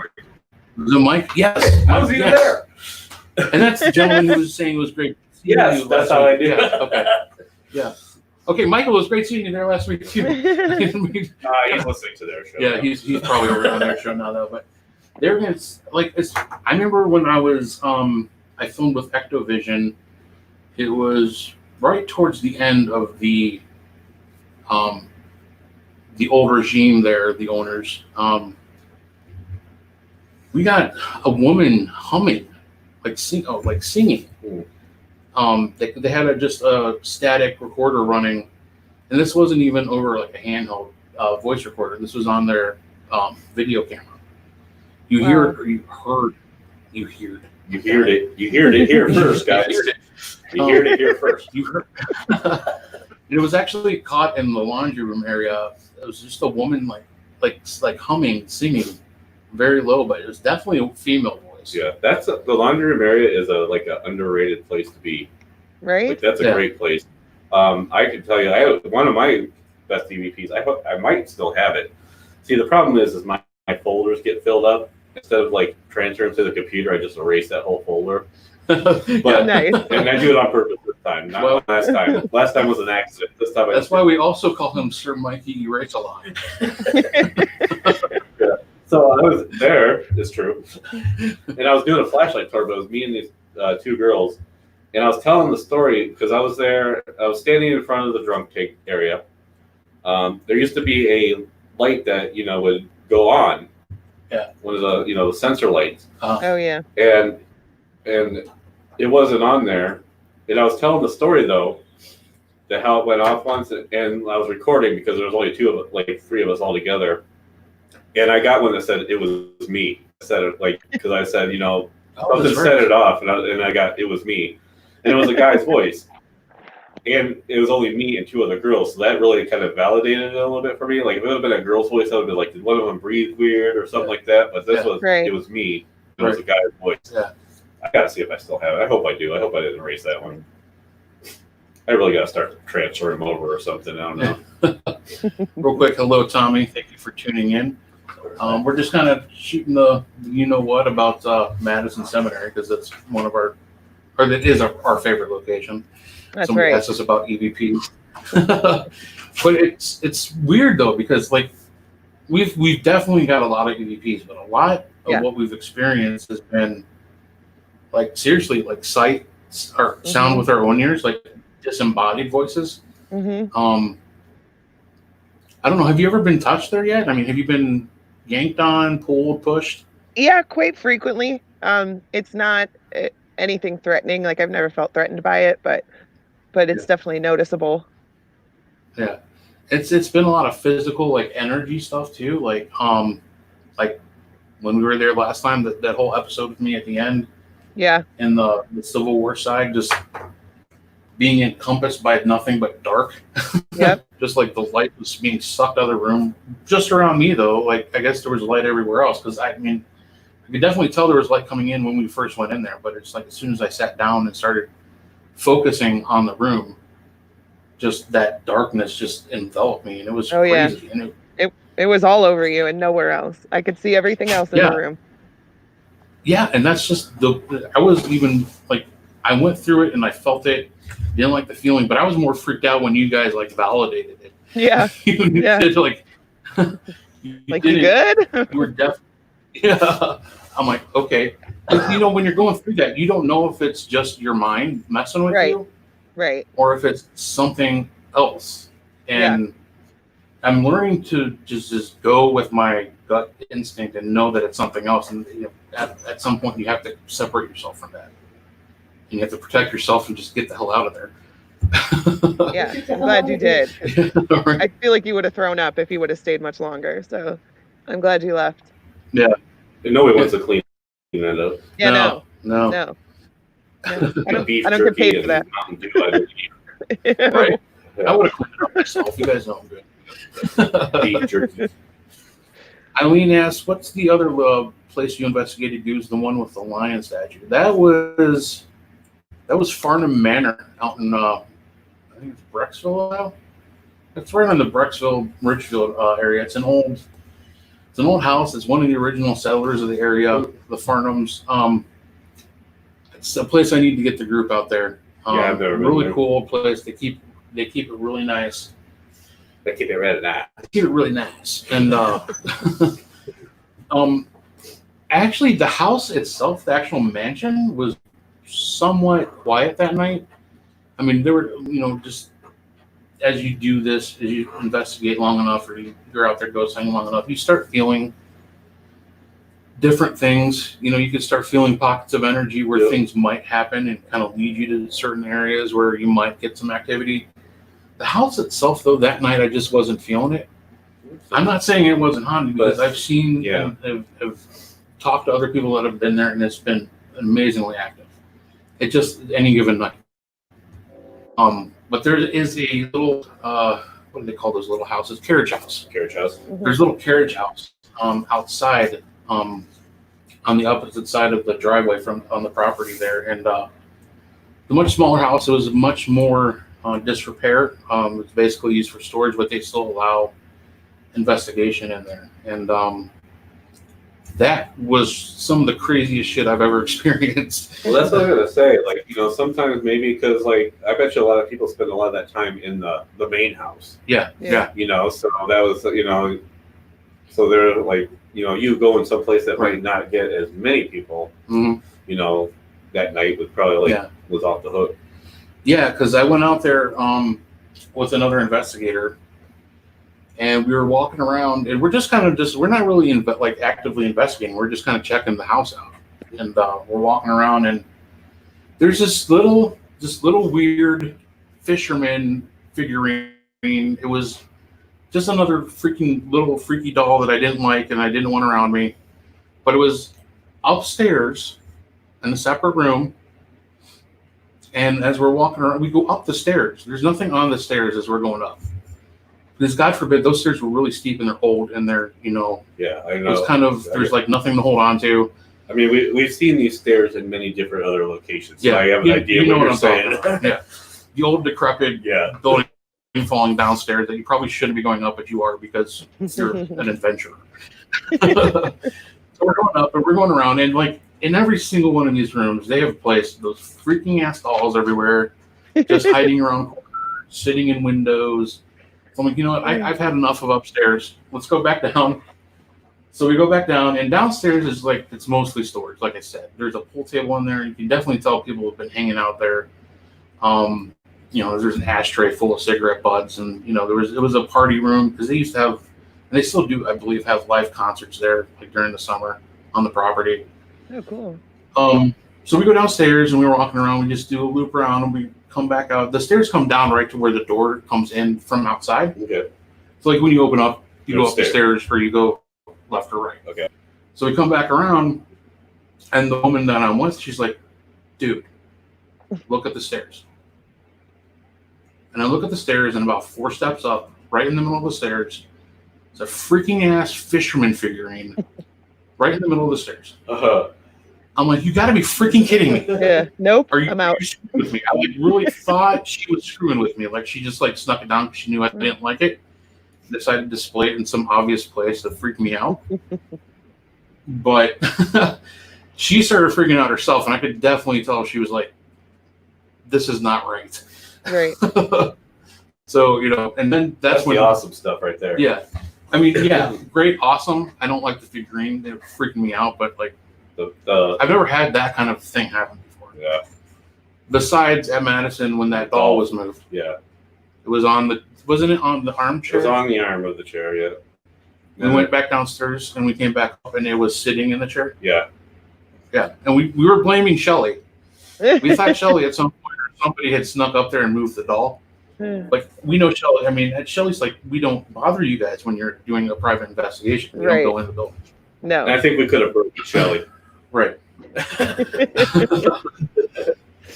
Was it Mike? Yes. I was even Yes. there. And that's the gentleman who was saying it was great. seeing Yes, you that's last how I week. do. Yeah, okay. Yeah. Okay, Michael, it was great seeing you there last week too. He's listening to their show. Yeah, he's probably over on their show now though. But they're gonna I remember when I was I filmed with Ectovision. It was right towards the end of the old regime there, the owners. We got a woman humming, singing. They had just a static recorder running, and this wasn't even over like a handheld voice recorder. This was on their video camera. You heard it here first, guys. You heard it here first. You heard. It was actually caught in the laundry room area. It was just a woman like humming, singing, very low, but it was definitely a female voice. Yeah, the laundry room area is a underrated place to be. Right. Like that's a great place. I can tell you, I have one of my best DVPs. I might still have it. See, the problem is my folders get filled up, instead of like transferring to the computer, I just erased that whole folder. But Nice. And I do it on purpose this time, not last time. Last time was an accident. This time that's why we also call him Sir Mikey Erase a lot. Yeah. So I was there, it's true, and I was doing a flashlight tour, but it was me and these two girls, and I was telling the story because I was there. I was standing in front of the drunk tank area. There used to be a light that would go on. Yeah. One of the the sensor lights. Oh yeah. And it wasn't on there. And I was telling the story though, that how it went off once, and I was recording because there was only three of us all together. And I got one that said it was me. I said it because I said something set it off, and I got it was me, and it was a guy's voice, and it was only me and two other girls. So that really kind of validated it a little bit for me. Like if it would have been a girl's voice, I would have been like, did one of them breathe weird or something like that? But this was Right. it was me. It was a guy's voice. Yeah. I gotta see if I still have it. I hope I do. I hope I didn't erase that one. I really gotta start transferring them over or something. I don't know. Real quick, hello Tommy. Thank you for tuning in. We're just kind of shooting the what about Madison Seminary because that's one of that is our favorite location. That's Somebody right. asked us about EVP. But it's weird though because like we've definitely got a lot of EVPs, but a lot of what we've experienced has been like seriously like sight or sound with our own ears, like disembodied voices. Mm-hmm. I don't know. Have you ever been touched there yet? I mean, have you been yanked on, pulled, pushed? Yeah, quite frequently. It's not anything threatening. Like I've never felt threatened by it, but it's definitely noticeable. Yeah, it's been a lot of physical like energy stuff too. Like when we were there last time, that whole episode with me at the end. Yeah. And the Civil War side, just being encompassed by nothing but dark. Yep. Just like the light was being sucked out of the room. Just around me though, like I guess there was light everywhere else because I mean, I could definitely tell there was light coming in when we first went in there. But it's like as soon as I sat down and started focusing on the room, just that darkness just enveloped me, and it was crazy. And it was all over you and nowhere else. I could see everything else in the room. Yeah, and that's just I was even like, I went through it and I felt it, didn't like the feeling, but I was more freaked out when you guys like validated it. Yeah. Yeah. Like, you good? You were deaf. Yeah. I'm like, okay. But, when you're going through that, you don't know if it's just your mind messing with you. Right. Or if it's something else. And I'm learning to just go with my gut instinct and know that it's something else. And at some point, you have to separate yourself from that. And you have to protect yourself and just get the hell out of there. Yeah, I'm glad you did. Right. I feel like you would have thrown up if you would have stayed much longer. So I'm glad you left. Yeah. And nobody wants to clean that up. Yeah, No. No. I don't Beef get jerky paid for that. and Mountain Dew, I didn't eat. Right. I would have cleaned it up myself. You guys know I'm good. Beef jerky. Eileen asks, what's the other place you investigated? Use the one with the lion statue. That was Farnham Manor out in I think it's Brecksville now. It's right on the Brecksville Richfield area. It's an old house. It's one of the original settlers of the area, the Farnhams. It's a place I need to get the group out there. Yeah, I've never been really there. cool place. They keep it really nice. They keep it really nice. Keep it really nice. And actually the house itself, the actual mansion, was somewhat quiet that night. I mean, there were, just as you do this, as you investigate long enough, or you're out there ghost hunting long enough, you start feeling different things. You could start feeling pockets of energy where things might happen and kind of lead you to certain areas where you might get some activity. The house itself, though, that night I just wasn't feeling it. I'm not saying it wasn't haunted because I've seen and have talked to other people that have been there, and it's been amazingly active. It just any given night. But there is a little what do they call those little houses? Carriage house. Carriage house. There's a little carriage house outside on the opposite side of the driveway on the property there, and the much smaller house. It was much more disrepair. It's basically used for storage, but they still allow investigation in there. And that was some of the craziest shit I've ever experienced. Well, that's what I'm gonna say. Like, you know, sometimes maybe because, like, I bet you a lot of people spend a lot of that time in the main house. Yeah. You know, so that was, you know, so they're like, you know, you go in some place that might not get as many people. Mhm. You know, that night was probably like was off the hook. Yeah, because I went out there with another investigator, and we were walking around, and we're just kind of we're not really like actively investigating. We're just kind of checking the house out, and we're walking around, and there's this little weird fisherman figurine. It was just another freaking little freaky doll that I didn't like and I didn't want around me, but it was upstairs in a separate room. And as we're walking around, we go up the stairs. There's nothing on the stairs as we're going up. Because God forbid, those stairs were really steep and they're old and they're, you know, Yeah, I know. it was kind of, there's like nothing to hold on to. I mean, we've seen these stairs in many different other locations. So Yeah, I have an idea you know what you're I'm saying. talking about. Yeah, the old decrepit building falling downstairs that you probably shouldn't be going up, but you are because you're an adventurer. So we're going up and we're going around, and like in every single one of these rooms, they have placed those freaking ass dolls everywhere, just hiding around corners, sitting in windows. So I'm like, you know what? I've had enough of upstairs. Let's go back down. So we go back down, and downstairs is like, it's mostly storage. Like I said, there's a pool table in there. You can definitely tell people have been hanging out there. You know, there's an ashtray full of cigarette butts, and you know, it was a party room because they used to have, and they still do, I believe, have live concerts there, like during the summer on the property. Oh, cool. So we go downstairs and we were walking around. We just do a loop around and we come back out. The stairs come down right to where the door comes in from outside. Okay. So like when you open up, you go up the Upstairs. stairs or you go left or right. Okay. So we come back around, and the woman that I'm with, she's like, dude, look at the stairs. And I look at the stairs, and about 4 steps up, right in the middle of the stairs, is a freaking ass fisherman figurine right in the middle of the stairs. Uh-huh. I'm like, you got to be freaking kidding me. Yeah. Nope. Are you I'm out. screwing with me? I like really thought she was screwing with me. Like she just like snuck it down because she knew I didn't like it. Decided to display it in some obvious place to freak me out. But she started freaking out herself, and I could definitely tell she was like, this is not right. Right. So, you know, and then that's when the awesome stuff right there. Yeah. I mean, yeah, great, awesome. I don't like the figurine. They're freaking me out, but like I've never had that kind of thing happen before. Yeah. Besides at Madison when that doll was moved. Yeah. It was wasn't it on the armchair? It was on the arm of the chair, yeah. We went back downstairs and we came back up and it was sitting in the chair. Yeah. Yeah. And we were blaming Shelly. We thought Shelly at some point or somebody had snuck up there and moved the doll. Like we know Shelly. I mean, Shelly's like, we don't bother you guys when you're doing a private investigation. We don't go in the building. No. And I think we could have broken Shelly. Right.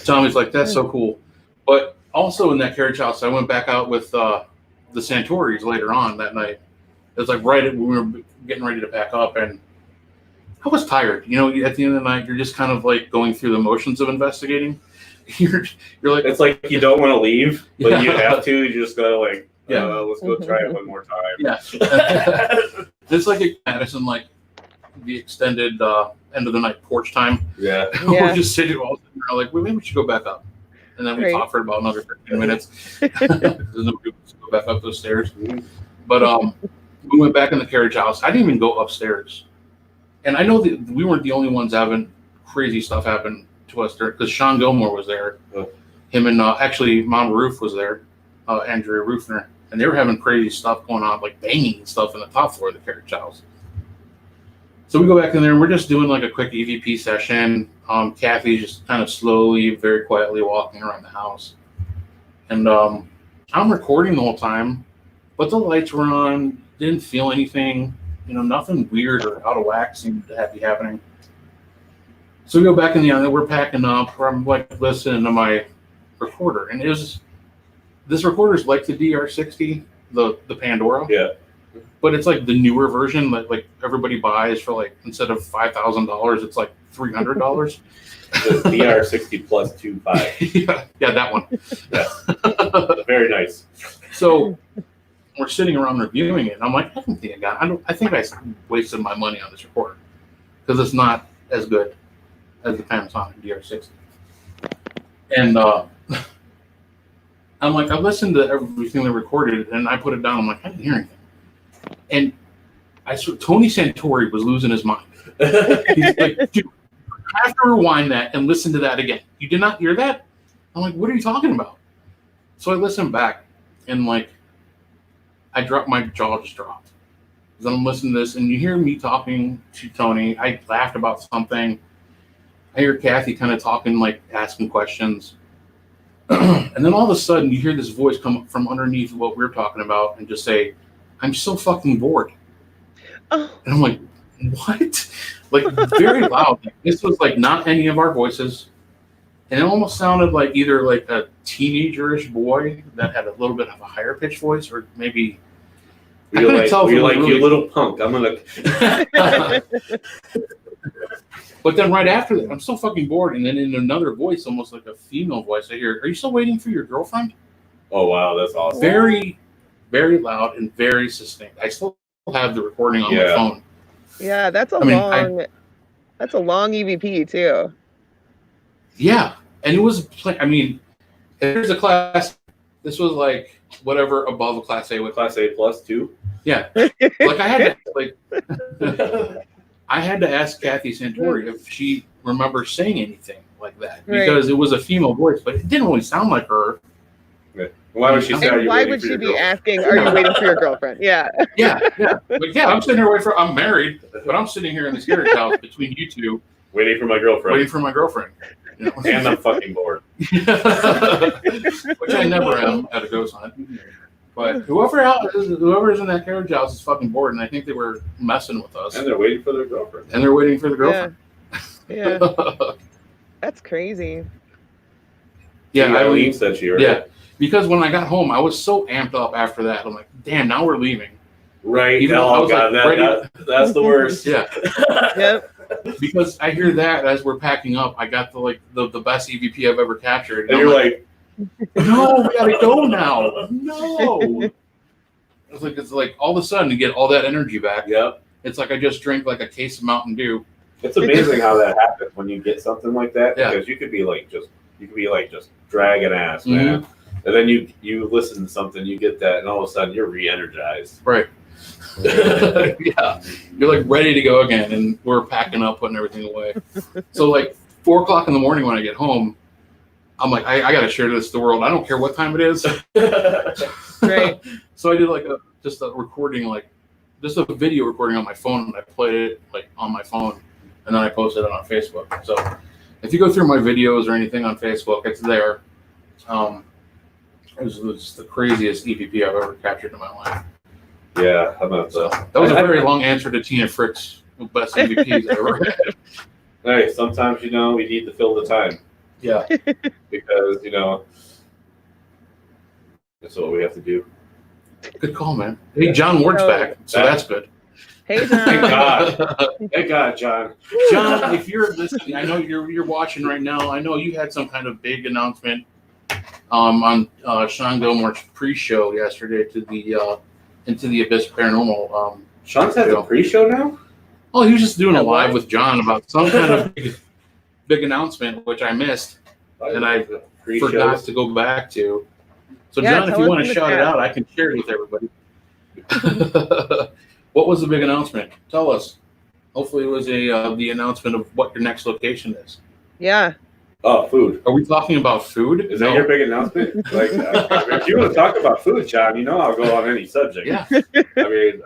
Tommy's like, that's so cool. But also in that carriage house, I went back out with the Santoris later on that night. It was like right when we were getting ready to pack up, and I was tired. You know, at the end of the night, you're just kind of like going through the motions of investigating. You're like, it's like you don't want to leave, but Yeah. you have to. You just gotta like, Yeah. Let's go try it one more time. Yeah. It's like at Madison, like the extended end of the night porch time. Yeah. We're just sitting all sitting around like, well, maybe we should go back up. And then we Right. talked for about another 15 minutes. There's nobody to go back up those stairs. But we went back in the carriage house. I didn't even go upstairs. And I know that we weren't the only ones having crazy stuff happen to us there because Sean Gilmore was there. Oh. Him and actually Mama Ruth was there, Andrea Rufner. And they were having crazy stuff going on, like banging and stuff in the top floor of the carriage house. So we go back in there and we're just doing like a quick EVP session. Kathy's just kind of slowly, very quietly walking around the house. And I'm recording the whole time, but the lights were on, didn't feel anything, you know, nothing weird or out of whack seemed to be happening. So we go back in the other, we're packing up, where I'm like listening to my recorder. And this recorder's like the DR60, the Pandora. Yeah. But it's like the newer version that like everybody buys for like, instead of $5,000, it's like $300. The DR60 plus 2.5. yeah, that one. Yeah. Very nice. So we're sitting around reviewing it, and I'm like, I think I wasted my money on this recorder. because it's not as good as the Panasonic DR60. And I'm like, I listened to everything they recorded, and I put it down. I'm like, I didn't hear anything. And I saw Tony Santori was losing his mind. He's like, dude, I have to rewind that and listen to that again. You did not hear that? I'm like, what are you talking about? So I listened back, and like, my jaw just dropped. Because I'm listening to this, and you hear me talking to Tony. I laughed about something. I hear Kathy kind of talking, like asking questions. And then all of a sudden, you hear this voice come up from underneath what we're talking about and just say, I'm so fucking bored. Oh. And I'm like, what? Like, very loud. This was like not any of our voices. And it almost sounded like either like a teenager-ish boy that had a little bit of a higher pitched voice, or maybe You're like, you little punk. I'm gonna. But then right after that, I'm so fucking bored. And then in another voice, almost like a female voice, I hear, are you still waiting for your girlfriend? Oh, wow. That's awesome. Very, very loud and very succinct. I still have the recording on my phone. Yeah, that's a long EVP too. Yeah. And it was, here's a class. This was like whatever above a class A with. Class A plus 2? Yeah. Like I had to, I had to ask Kathy Santori if she remembers saying anything like that, because it was a female voice, but it didn't really sound like her. Why would she say? And why would she be asking, "Are you waiting for your girlfriend?" Yeah. Yeah. But yeah, I'm sitting here waiting for. I'm married, but I'm sitting here in this carriage house between you two, waiting for my girlfriend. You know? And I'm fucking bored. Which I never am at a ghost hunt. But whoever's in that carriage house is fucking bored, and I think they were messing with us. And they're waiting for their girlfriend. Yeah. That's crazy. Yeah, Eileen said she heard it. Because when I got home, I was so amped up after that. I'm like, damn, now we're leaving. Right. Even oh, God, that's the worst. Yeah. Yep. Because I hear that as we're packing up, I got the best EVP I've ever captured. And you're like, no, we gotta go now. No. It's like all of a sudden to get all that energy back. Yep. It's like I just drank like a case of Mountain Dew. It's amazing how that happens when you get something like that. Yeah. Because you could be like just dragging ass, man. And then you listen to something, you get that, and all of a sudden you're re-energized. Right. Yeah. You're like ready to go again, and we're packing up, putting everything away. So like 4 o'clock in the morning when I get home, I'm like, I gotta share this with the world. I don't care what time it is. Right. So I did like just a video recording on my phone, and I played it like on my phone, and then I posted it on Facebook. So if you go through my videos or anything on Facebook, it's there. It was just the craziest EVP I've ever captured in my life. Yeah, how about so that was a very long answer to Tina Frick's best EVPs I ever had. Hey, sometimes we need to fill the time. Yeah. Because that's what we have to do. Good call, man. Hey, John Ward's back, so that's good. Hey, John. Thank God. Thank God, John. John, if you're listening, I know you're watching right now. I know you had some kind of big announcement on Sean Gilmore's pre-show yesterday to the Into the Abyss Paranormal. Sean's had a pre-show now? Oh, he was just doing a live with John about some kind of big announcement, which I missed, and I forgot to go back to. So, John, if you want to shout it out, I can share it with everybody. What was the big announcement? Tell us. Hopefully, it was the announcement of what your next location is. Yeah. Oh, food. Are we talking about food? Is that your big announcement? Like, if you want to talk about food, John, I'll go on any subject. Yeah. I mean,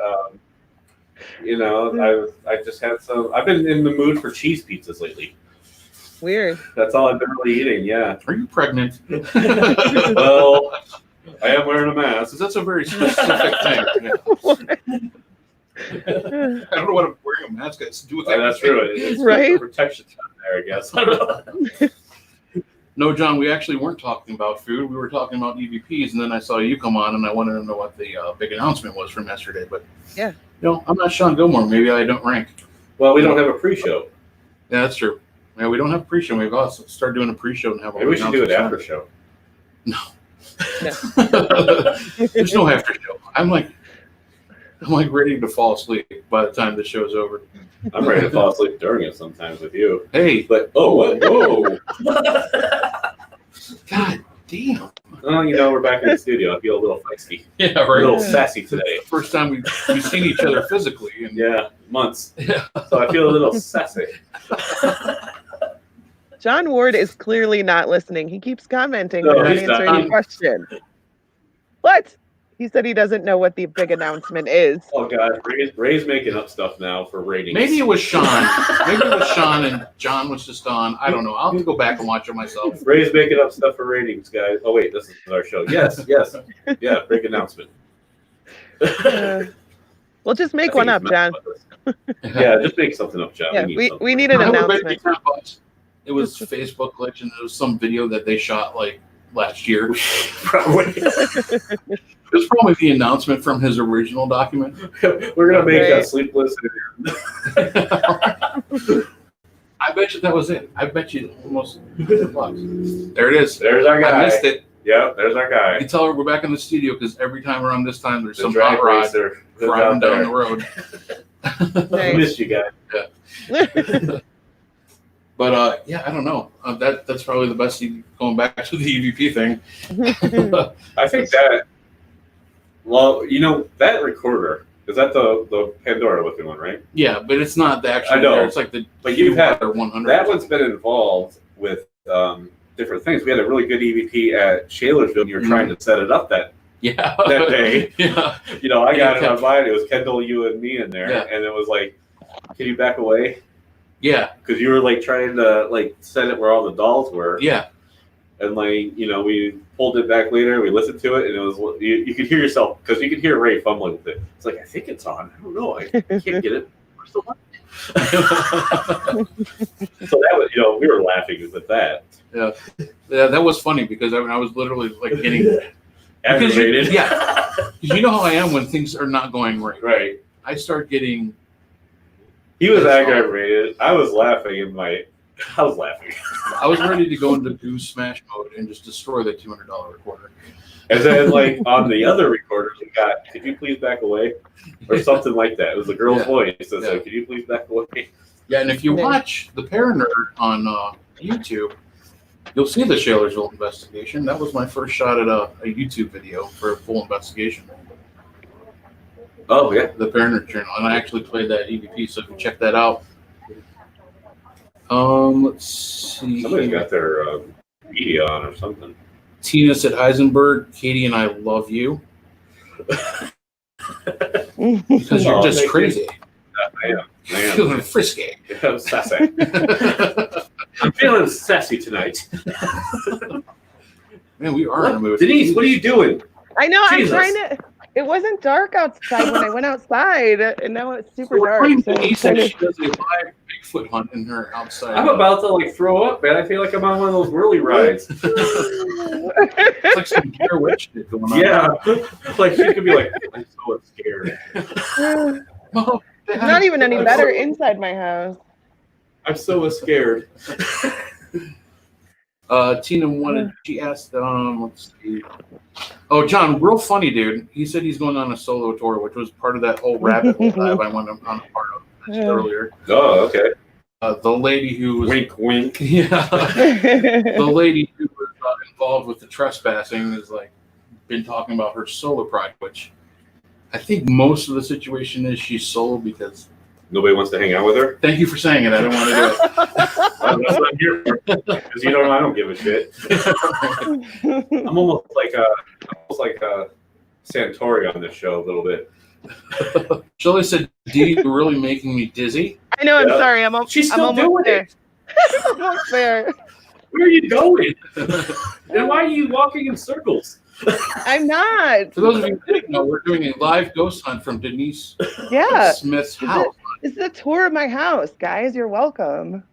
I just had some. I've been in the mood for cheese pizzas lately. Weird. That's all I've been really eating. Yeah. Are you pregnant? Well, I am wearing a mask. That's a very specific thing. I don't know what wearing a mask has to do with that. That's true. It's right? Protection there, I guess. I don't know. No, John, we actually weren't talking about food. We were talking about EVPs, and then I saw you come on, and I wanted to know what the big announcement was from yesterday. But yeah, I'm not Sean Gilmore. Maybe I don't rank. Well, we don't have a pre-show. Yeah, that's true. Yeah, we don't have a pre-show. We've got to start doing a pre-show and have. Maybe we should do an after show. No. There's no after show. I'm like ready to fall asleep by the time the show's over. I'm ready to fall asleep during it sometimes with you. Hey, But whoa. God damn. Oh, you know, we're back in the studio. I feel a little feisty. Yeah, A little right. sassy today. First time we've seen each other physically. And Yeah, months. Yeah. So I feel a little sassy. John Ward is clearly not listening. He keeps commenting, No, but not he's not. answering the question. What? He said he doesn't know what the big announcement is. Oh God, Ray's making up stuff now for ratings. Maybe it was Sean. Maybe it was Sean and John was just on. I don't know. I'll have to go back and watch it myself. Ray's making up stuff for ratings, guys. Oh wait, this is our show. Yes. Yeah, big announcement. We'll just make one up, John. Yeah, just make something up, John. Yeah, something. we need an I would bet announcement. you $10. It was Facebook glitch and it was some video that they shot like last year. Probably. It was probably the announcement from his original document. We're gonna make Right. a sleepless. I bet you that was it. I bet you almost $10. There it is. There's our guy. I missed it. Yep, there's our You guy. can tell we're back in the studio because every time around this time there's The some drag hot rod racer is driving out down there. the road. I missed you guys. But yeah, I don't know. That's probably the best thing going back to the EVP thing. I think that. Well, you know that recorder is that the Pandora looking one, right? Yeah, but it's not the actual. I know. It's like the. But you've had 100. that one's been involved with different things. We had a really good EVP at Shalersville. And you were trying to set it up that Yeah. that day. Yeah. You know, I got it Yeah. on mine. It was Kendall, you, and me in there, Yeah. and it was like, "Can you back away?" Yeah. Because you were like trying to like set it where all the dolls were. Yeah. And like, you know, we pulled it back later. We listened to it, and it was you could hear yourself because you could hear Ray fumbling with it. It's like I think it's on. I don't know. I can't get it. Where's the one? So that was, you know, we were laughing with that. Yeah, that was funny because I was literally like getting Aggravated. Yeah, because you know how I am when things are not going right. Right. I start getting. He was aggravated. I was laughing I was laughing. I was ready to go into Goose Smash mode and just destroy the $200 recorder. And then, like, on the other recorders, we got, "Could you please back away?" Or something like that. It was a girl's voice. So it's like, "Could you please back away?" Yeah, and if you watch the Paranerd on YouTube, you'll see the Shalersville investigation. That was my first shot at a YouTube video for a full investigation. Oh, yeah. The Paranerd channel, and I actually played that EVP, so if you check that out. Let's see. Somebody's got their media on or something. Tina said, Heisenberg, Katie and I love you. Because you're just thank crazy. you. I am. Feeling frisky. I'm sassy. I'm feeling sassy tonight. Man, we are in a mood. Denise, what are you doing? I know. Jesus. I'm trying to. It wasn't dark outside when I went outside, and now it's super We're dark. trying So Denise I'm said trying she does a live Bigfoot hunt in her outside. I'm about to like throw up, man. I feel like I'm on one of those whirly rides. It's like some Blair Witch shit going on. Yeah, like she could be like, "I'm so scared. Oh, It's not even any better inside my house. I'm so scared." Tina wanted. She asked. Let's see. Oh, John, real funny dude. He said he's going on a solo tour, which was part of that whole rabbit hole dive I went on a part of earlier. Oh, okay. The lady who was Wink, wink. yeah, the lady who was involved with the trespassing is like been talking about her solo project, which I think most of the situation is she's solo because. Nobody wants to hang out with her. Thank you for saying it. I don't want to do it. That's what I'm here for. Because I don't give a shit. I'm almost like Santori on this show a little bit. Shirley said, "Dee, you're really making me dizzy." I know. I'm Yeah. sorry. She's I'm still almost doing there. it. I'm almost there. Where are you going? And why are you walking in circles? I'm not. For those of you who didn't know, we're doing a live ghost hunt from Denise Yeah. Smith's house This is a tour of my house, guys. You're welcome.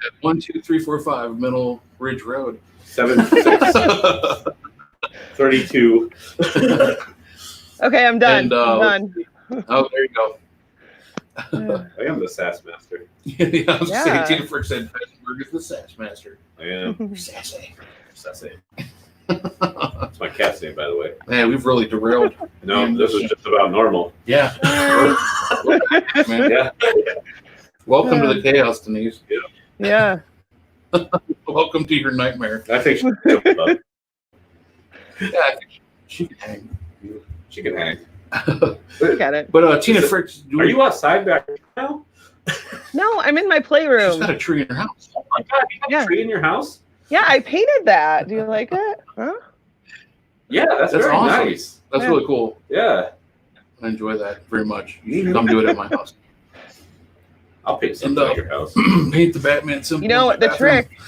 at 12345 Middle Ridge Road. 7-6-32. Okay, I'm done. And, I'm done. Oh, there you go. I am the sass master. Yeah, I was Yeah. saying Tina Frick said Heisenberg is the sass master. I am. Sassy. Sassy. That's my cat's name, by the way. Man, we've really derailed. No, this is just about normal. Yeah. Man. Yeah. Welcome to the chaos, Denise. Yeah. Welcome to your nightmare. I think she'll jump up. Yeah, I think she can hang. She can hang. I get it. But Tina Fritz, Are you outside back now? No, I'm in my she's playroom. got a tree in her house. Oh my God, you have Yeah. a tree in your house? Yeah, I painted that. Do you like it? Huh? Yeah, that's very awesome. nice. That's Yeah. really cool. Yeah. I enjoy that very much. You should come do it at my house. I'll paint something at your house. Paint the Batman symbol. You know in my the bathroom. trick?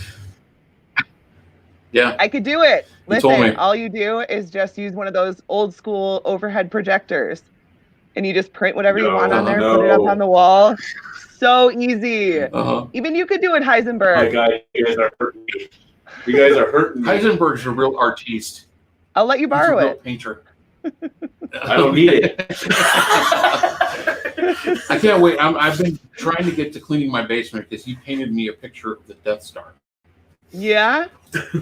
Yeah. I could do it. You told me. Listen, all you do is just use one of those old school overhead projectors, and you just print whatever you want on there, put it up on the wall. So easy. Uh-huh. Even you could do it, Oh my Heisenberg. God, you guys are hurting me. You guys are hurting me. Heisenberg's a real artiste. I'll let you He's a borrow real it. painter. I don't need it. I can't wait. I've been trying to get to cleaning my basement because he painted me a picture of the Death Star. Yeah.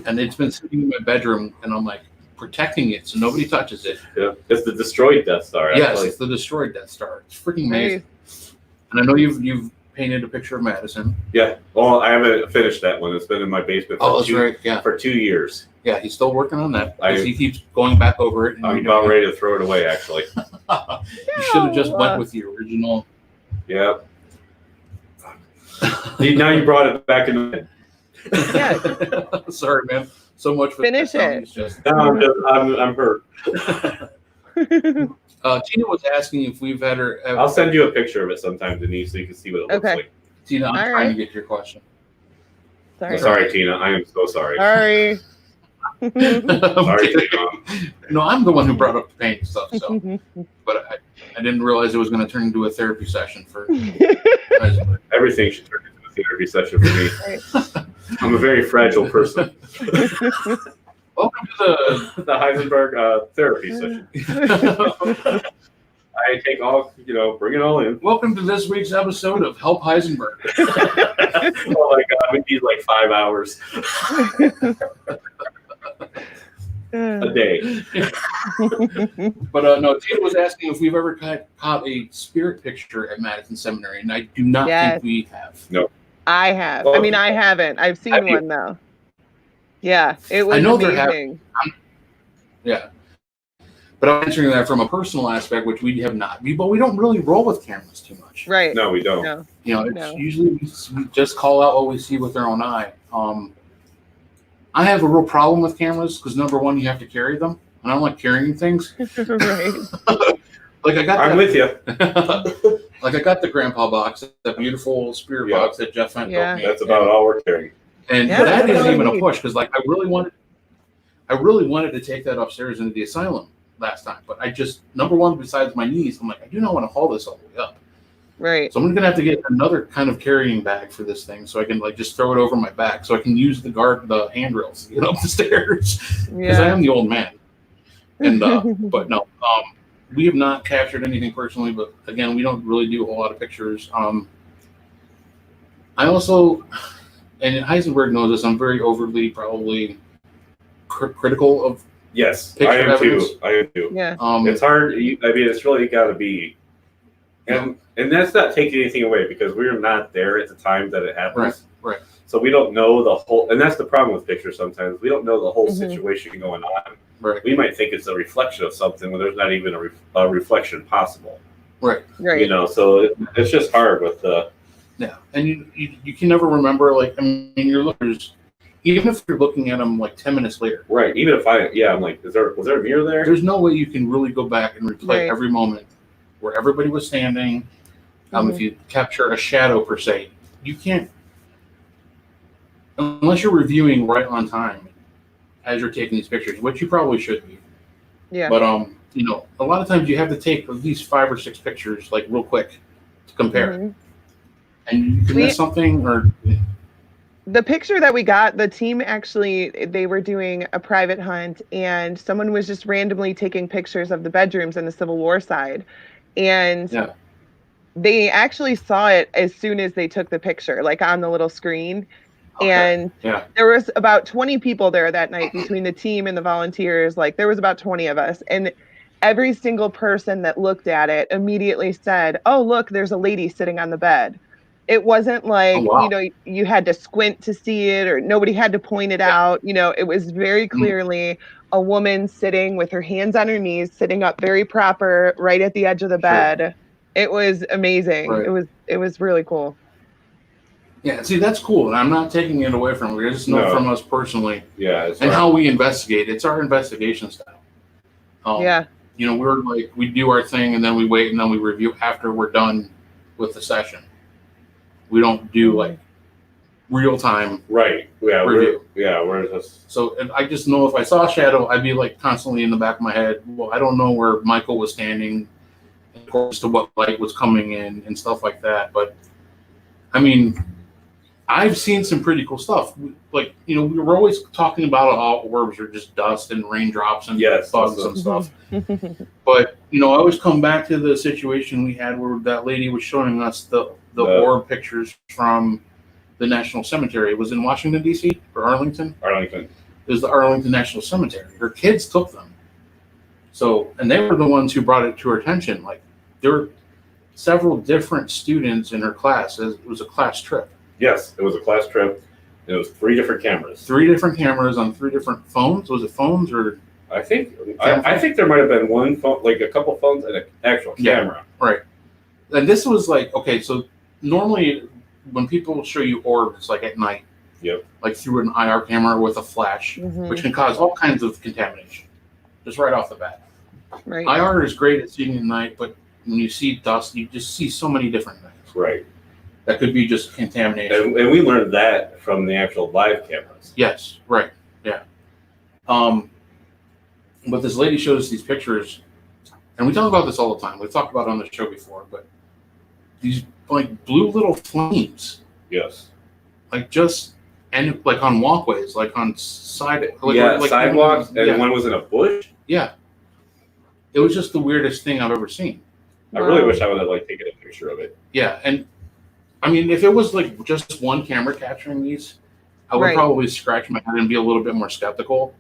And it's been sitting in my bedroom, and I'm like protecting it so nobody touches it. Yeah. It's the destroyed Death Star. Yes, Actually. it's the destroyed Death Star. It's freaking Nice. amazing. And I know you've painted a picture of Madison. Yeah. Well, I haven't finished that one. It's been in my basement Oh, that's right. Yeah, for 2 years. yeah. He's still working on that. 'Cause I- he keeps going back over it. And I'm redoing about it. ready to throw it away, actually. You should have just went with the original. Yeah. See, now you brought it back in. Yeah. Sorry, man. So much for Finish that. it. It's just- Now I'm hurt. Tina was asking if we've had her. I'll send you a picture of it sometime, Denise, so you can see what it looks Okay. like. Tina, I'm All trying right. to get to your question. Sorry. Sorry, Tina. I am so sorry. Sorry. Sorry, Tina. No, I'm the one who brought up the paint stuff. So, but I didn't realize it was going to turn into a therapy session for. Heisenberg. Everything should turn into a therapy session for me. I'm a very fragile person. Welcome to The Heisenberg therapy session. I take all, bring it all in. welcome to this week's episode of Help Heisenberg. Oh my God, we need like 5 hours a day. But no, Tina was asking if we've ever caught a spirit picture at Madison Seminary, and I do not Yes. think we have. I have. Oh. I mean, I haven't. I've seen Have you? one though. Yeah, it was I know there amazing. Yeah. But I'm answering that from a personal aspect, which we have not. But we don't really roll with cameras too much. Right. No, we don't. No. You know, it's No. usually we just call out what we see with our own eye. I have a real problem with cameras because number one, you have to carry them, and I don't like carrying things. Right. Like I got I'm with you. like I got the grandpa box, that beautiful spirit Yeah. box that Jeff Fent Yeah. built me. That's about all we're carrying. And Yeah, that that's isn't all I even a need. push because like I really wanted to take that upstairs into the asylum last time, but I just number one, besides my knees, I'm like I do not want to haul this all the way up. Right. So I'm gonna have to get another kind of carrying bag for this thing, so I can like just throw it over my back, so I can use the handrails to get up the stairs because I Yeah. am the old man. And but no, we have not captured anything personally, but again, we don't really do a whole lot of pictures. I also, and Heisenberg knows this, I'm very overly probably critical of. Yes, Picture I am evidence. too. I am too. Yeah. It's hard. It's really got to be, and that's not taking anything away because we're not there at the time that it happens. Right. So we don't know the whole, and that's the problem with pictures. Sometimes we don't know the whole Mhm. situation going on. Right. We might think it's a reflection of something when there's not even a reflection possible. Right. Right. So it's just hard with the. Yeah, and you can never remember. Like I mean, your lookers, even if you're looking at them like 10 minutes later, Right. Even if I'm like, was there a mirror there? there's no way you can really go back and replay Right. every moment where everybody was standing. Mhm. If you capture a shadow per se, you can't unless you're reviewing right on time as you're taking these pictures, which you probably should be. Yeah. But a lot of times you have to take at least 5 or 6 pictures like real quick to compare, Mhm. and you can miss something or. The picture that we got, the team actually, they were doing a private hunt and someone was just randomly taking pictures of the bedrooms in the Civil War side. And Yeah. they actually saw it as soon as they took the picture, like on the little screen. Okay. And Yeah. there was about 20 people there that night between the team and the volunteers. Like there was about 20 of us. And every single person that looked at it immediately said, "Oh, look, there's a lady sitting on the bed." It wasn't like, Oh, wow. you know, you had to squint to see it or nobody had to point it out. You know, it was very clearly a woman sitting with her hands on her knees, sitting up very proper right at the edge of the bed. It was amazing. Right. It was really cool. Yeah, see, that's cool. And I'm not taking it away from you. I just know from us personally Yeah, and how we investigate. It's our investigation style. Yeah. You know, we're like, we do our thing and then we wait and then we review after we're done with the session. We don't do like real time right. Yeah, review. we're just. So and I just know if I saw a shadow, I'd be like constantly in the back of my head. Well, I don't know where Michael was standing, as to what light was coming in and stuff like that. But I mean, I've seen some pretty cool stuff. Like, you know, we were always talking about all orbs are just dust and raindrops and bugs and stuff. But, you know, I always come back to the situation we had where that lady was showing us the orb pictures from the National Cemetery. It was in Washington, D.C. or Arlington? Arlington. It was the Arlington National Cemetery. Her kids took them. So, and they were the ones who brought it to her attention. Like, there were several different students in her class. It was a class trip. Yes, it was a class trip. It was 3 different cameras. 3 different cameras on 3 different phones. Was it phones or? I think there might have been one phone, like a couple phones and an actual camera. Yeah, right. And this was like, okay, so normally when people show you orbs, it's like at night. Yep. Like through an IR camera with a flash, which can cause all kinds of contamination, just right off the bat. Right. IR is great at seeing at night, but when you see dust, you just see so many different things. Right. That could be just contamination. And we learned that from the actual live cameras. Yes, right, yeah. But this lady shows these pictures, and we talk about this all the time. We've talked about it on the show before, but these like blue little flames, Yes. like just and like on walkways, like on sidewalks, and one was in a bush. Yeah, it was just the weirdest thing I've ever seen. I really wish I would have like taken a picture of it. Yeah, and I mean, if it was like just one camera capturing these, I would probably scratch my head and be a little bit more skeptical.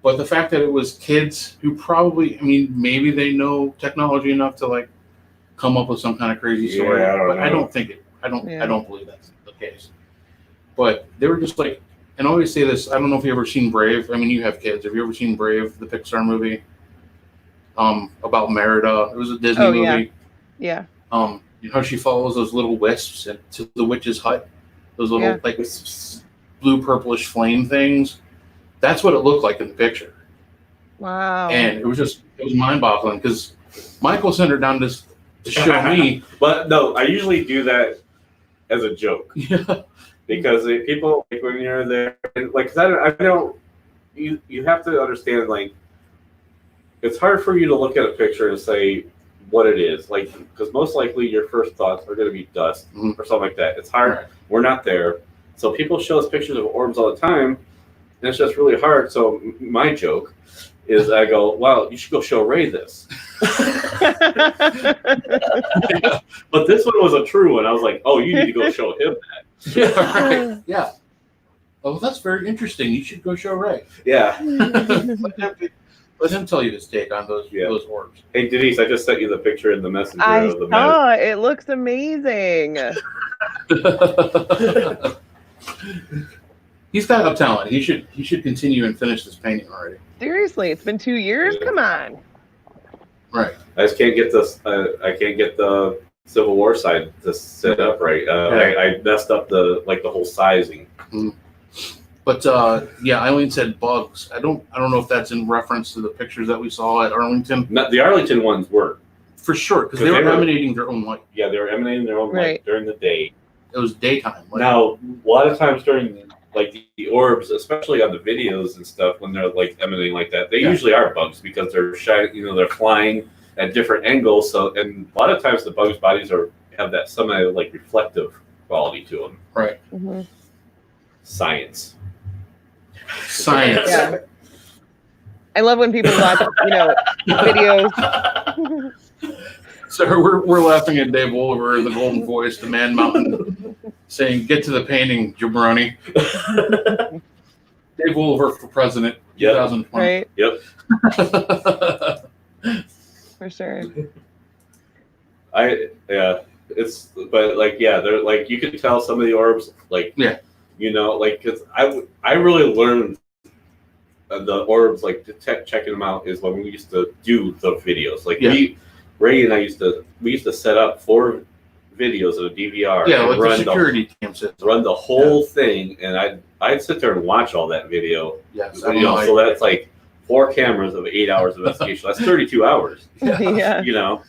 But the fact that it was kids who probably, I mean, maybe they know technology enough to like come up with some kind of crazy story. Yeah, I don't think it. I don't believe that's the case. But they were just like, and I always say this. I don't know if you ever seen Brave. I mean, you have kids. Have you ever seen Brave, the Pixar movie? About Merida. It was a Disney movie. Yeah. You know how she follows those little wisps to the witch's hut? Those little like blue purplish flame things. That's what it looked like in the picture. Wow. And it was mind-boggling because Michael sent her down to show me. But no, I usually do that as a joke. Yeah. Because people, like when you're there, like, cause you have to understand, like, it's hard for you to look at a picture and say what it is. Like, because most likely your first thoughts are going to be dust or something like that. It's hard. Right. We're not there. So people show us pictures of orbs all the time. And it's just really hard. So my joke is I go, wow, you should go show Ray this. But this one was a true one. I was like, oh, you need to go show him that. Yeah, right. Yeah. Oh, that's very interesting. You should go show Ray. Yeah. Let him tell you his take on those orbs. Hey, Denise, I just sent you the picture in the messenger of the saw. It looks amazing. He's got enough talent. He should continue and finish this painting already. Seriously, it's been 2 years. Yeah. Come on. Right. I just can't get this. I can't get the Civil War side to set up right. I messed up the whole sizing. Mm. But Eileen said bugs. I don't know if that's in reference to the pictures that we saw at Arlington. No, the Arlington ones were for sure because they were emanating their own light. Yeah, they were emanating their own light during the day. It was daytime. Now, a lot of times during like the orbs, especially on the videos and stuff, when they're like emanating like that, they usually are bugs because they're shining. You know, they're flying at different angles. So, and a lot of times the bugs' bodies have that semi like reflective quality to them. Right. Mm-hmm. Science. Yeah. I love when people watch, videos. So we're laughing at Dave Wolver, the Golden Voice, the Man Mountain, saying, "Get to the painting, jabroni." Dave Wolver for president, 2020. Right. Yep. For sure. but like, yeah, they're like, you can tell some of the orbs, like, Yeah. you know, like, cause I really learned the orbs, like, checking them out is when we used to do the videos. Like, Ray and I used to set up 4 videos of a DVR. Yeah, and like the run security cam system. run the whole thing, and I'd sit there and watch all that video. Yes, You know, so that's like 4 cameras of 8 hours of investigation. That's 32 hours. Yeah. You know.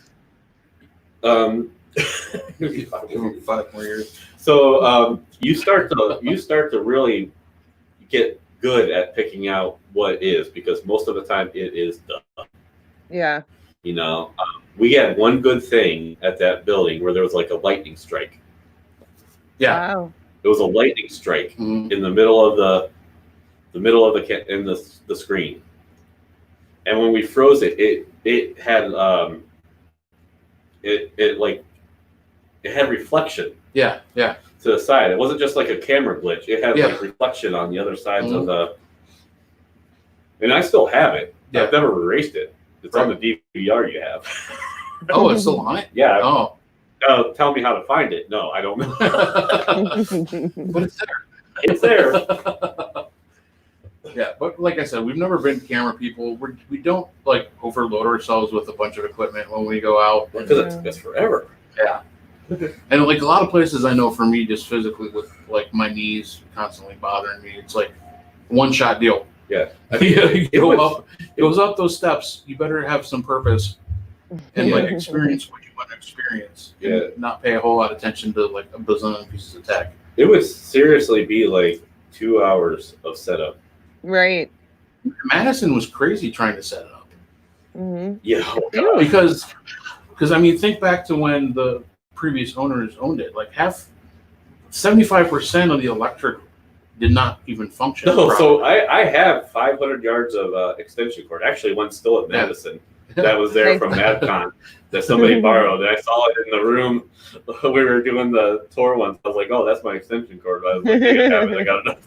5 more years. So you start to really get good at picking out what is, because most of the time it is done. Yeah. You know, we had one good thing at that building where there was like a lightning strike. Yeah. Wow. It was a lightning strike Mhm. in the middle of the screen, and when we froze it, it had it had reflection Yeah. Yeah. to the side. It wasn't just like a camera glitch. It had Yeah. like reflection on the other sides of the. And I still have it. Yeah. I've never erased it. It's on the DVR you have. Oh, it's still on it? Yeah. Oh. Tell me how to find it. No, I don't know. But it's there. It's there. Yeah, but like I said, we've never been camera people. We don't like overload ourselves with a bunch of equipment when we go out. Because it's forever. Yeah. And like a lot of places I know for me, just physically with like my knees constantly bothering me, it's like one shot deal. Yeah. You goes up those steps. You better have some purpose and like experience what you want to experience. Yeah. And not pay a whole lot of attention to like a bazillion pieces of tech. It would seriously be like 2 hours of setup. Right. Madison was crazy trying to set it up. Mm-hmm. Yeah. Because I mean, think back to when the previous owners owned it. Like 75% of the electric did not even function. No, properly. so I have 500 yards of extension cord. Actually, one's still at Madison. That was there from MadCon that somebody borrowed. And I saw it in the room. We were doing the tour once. I was like, "Oh, that's my extension cord." I was like, "You can have it. I got enough."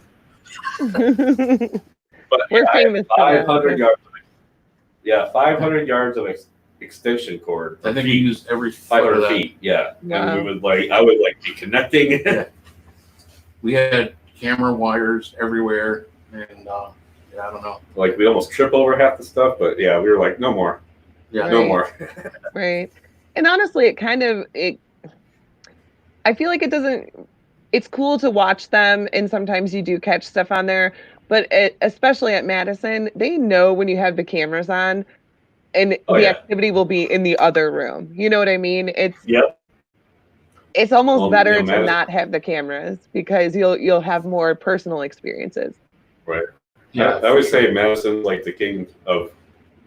But We're yeah, I have famous for that. 500 yards. 500 yards of extension cord. I think we used every foot of 500 that. feet. Yeah, Wow. and I would be connecting. We had camera wires everywhere, and I don't know. Like we almost trip over half the stuff, but yeah, we were like, no more. Yeah, No Right. more. Right. And honestly, I feel like it's cool to watch them, and sometimes you do catch stuff on there, but especially at Madison, they know when you have the cameras on, and the activity will be in the other room. You know what I mean? Yep. It's almost better to Madison. not have the cameras, because you'll have more personal experiences. Right. yeah. I always say Madison's like the king of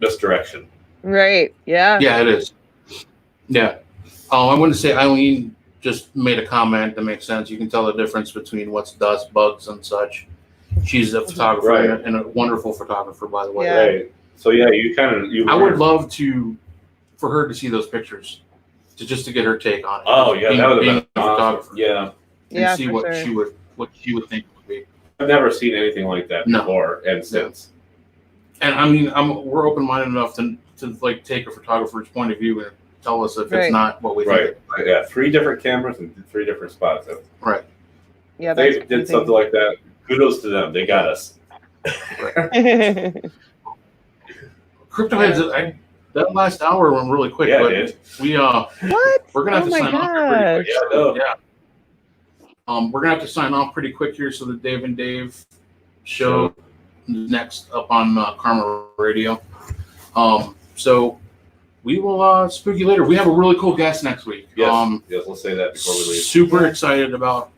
misdirection. Right. Yeah. Yeah, it is. Yeah. I want to say Eileen just made a comment that makes sense. You can tell the difference between what's dust, bugs, and such. She's a photographer Right. and a wonderful photographer, by the way. Yeah. Right. So yeah, I would love for her to see those pictures, just to get her take on it. Oh yeah, that would Being have a been awesome. photographer. Yeah. And Yeah, see for what sure. she would think it would be. I've never seen anything like that No. before and since. And I mean, we're open minded enough to like take a photographer's point of view and tell us if Right. it's not what we Right. think. Yeah. 3 different cameras and 3 different spots. If Right. Yeah. they That's did something like that, kudos to them. They got us. Crypto heads. That last hour went really quick. Yeah, but it did. we What? we're gonna have Oh to my sign off here pretty quick. Yeah, no. Yeah. We're gonna have to sign off pretty quick here, so the Dave and Dave show is next up on Karma Radio. So we will speak to you later. We have a really cool guest next week. Yes. Yes. Let's say that before we leave. Super excited about.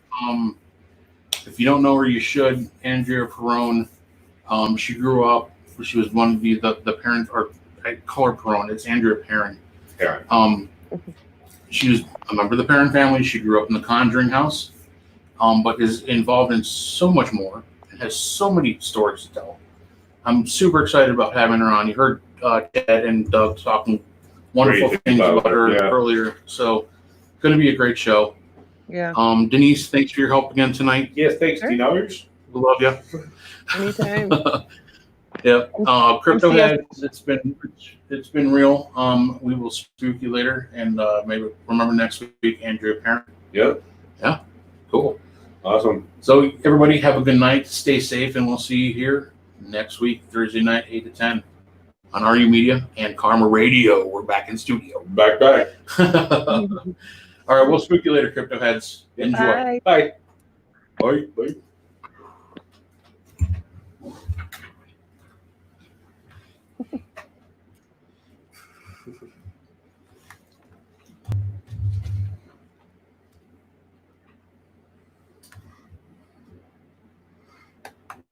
If you don't know her, you should. Andrea Perone. She grew up. She was one of the parents, or I call her Perone. It's Andrea Perron. Karen. She was a member of the Perron family. She grew up in the Conjuring house, but is involved in so much more and has so many stories to tell. I'm super excited about having her on. You heard Ted and Doug talking wonderful Great things about her yeah. earlier. So, going to be a great show. Yeah. Denise, thanks for your help again tonight. Yes. Thanks, Sure. Teen Hours. We love you. Anytime. Yeah. Crypto I'm CS. heads. It's been real. We will spook you later, and maybe remember next week, Andrea Parent. Yep. Yeah. Cool. Awesome. So everybody have a good night. Stay safe, and we'll see you here next week, Thursday night, 8 to 10, on RU Media and Karma Radio. We're back in studio. Back. All right, we'll speak to you later, crypto heads. Enjoy. Bye. Bye. Bye. Bye.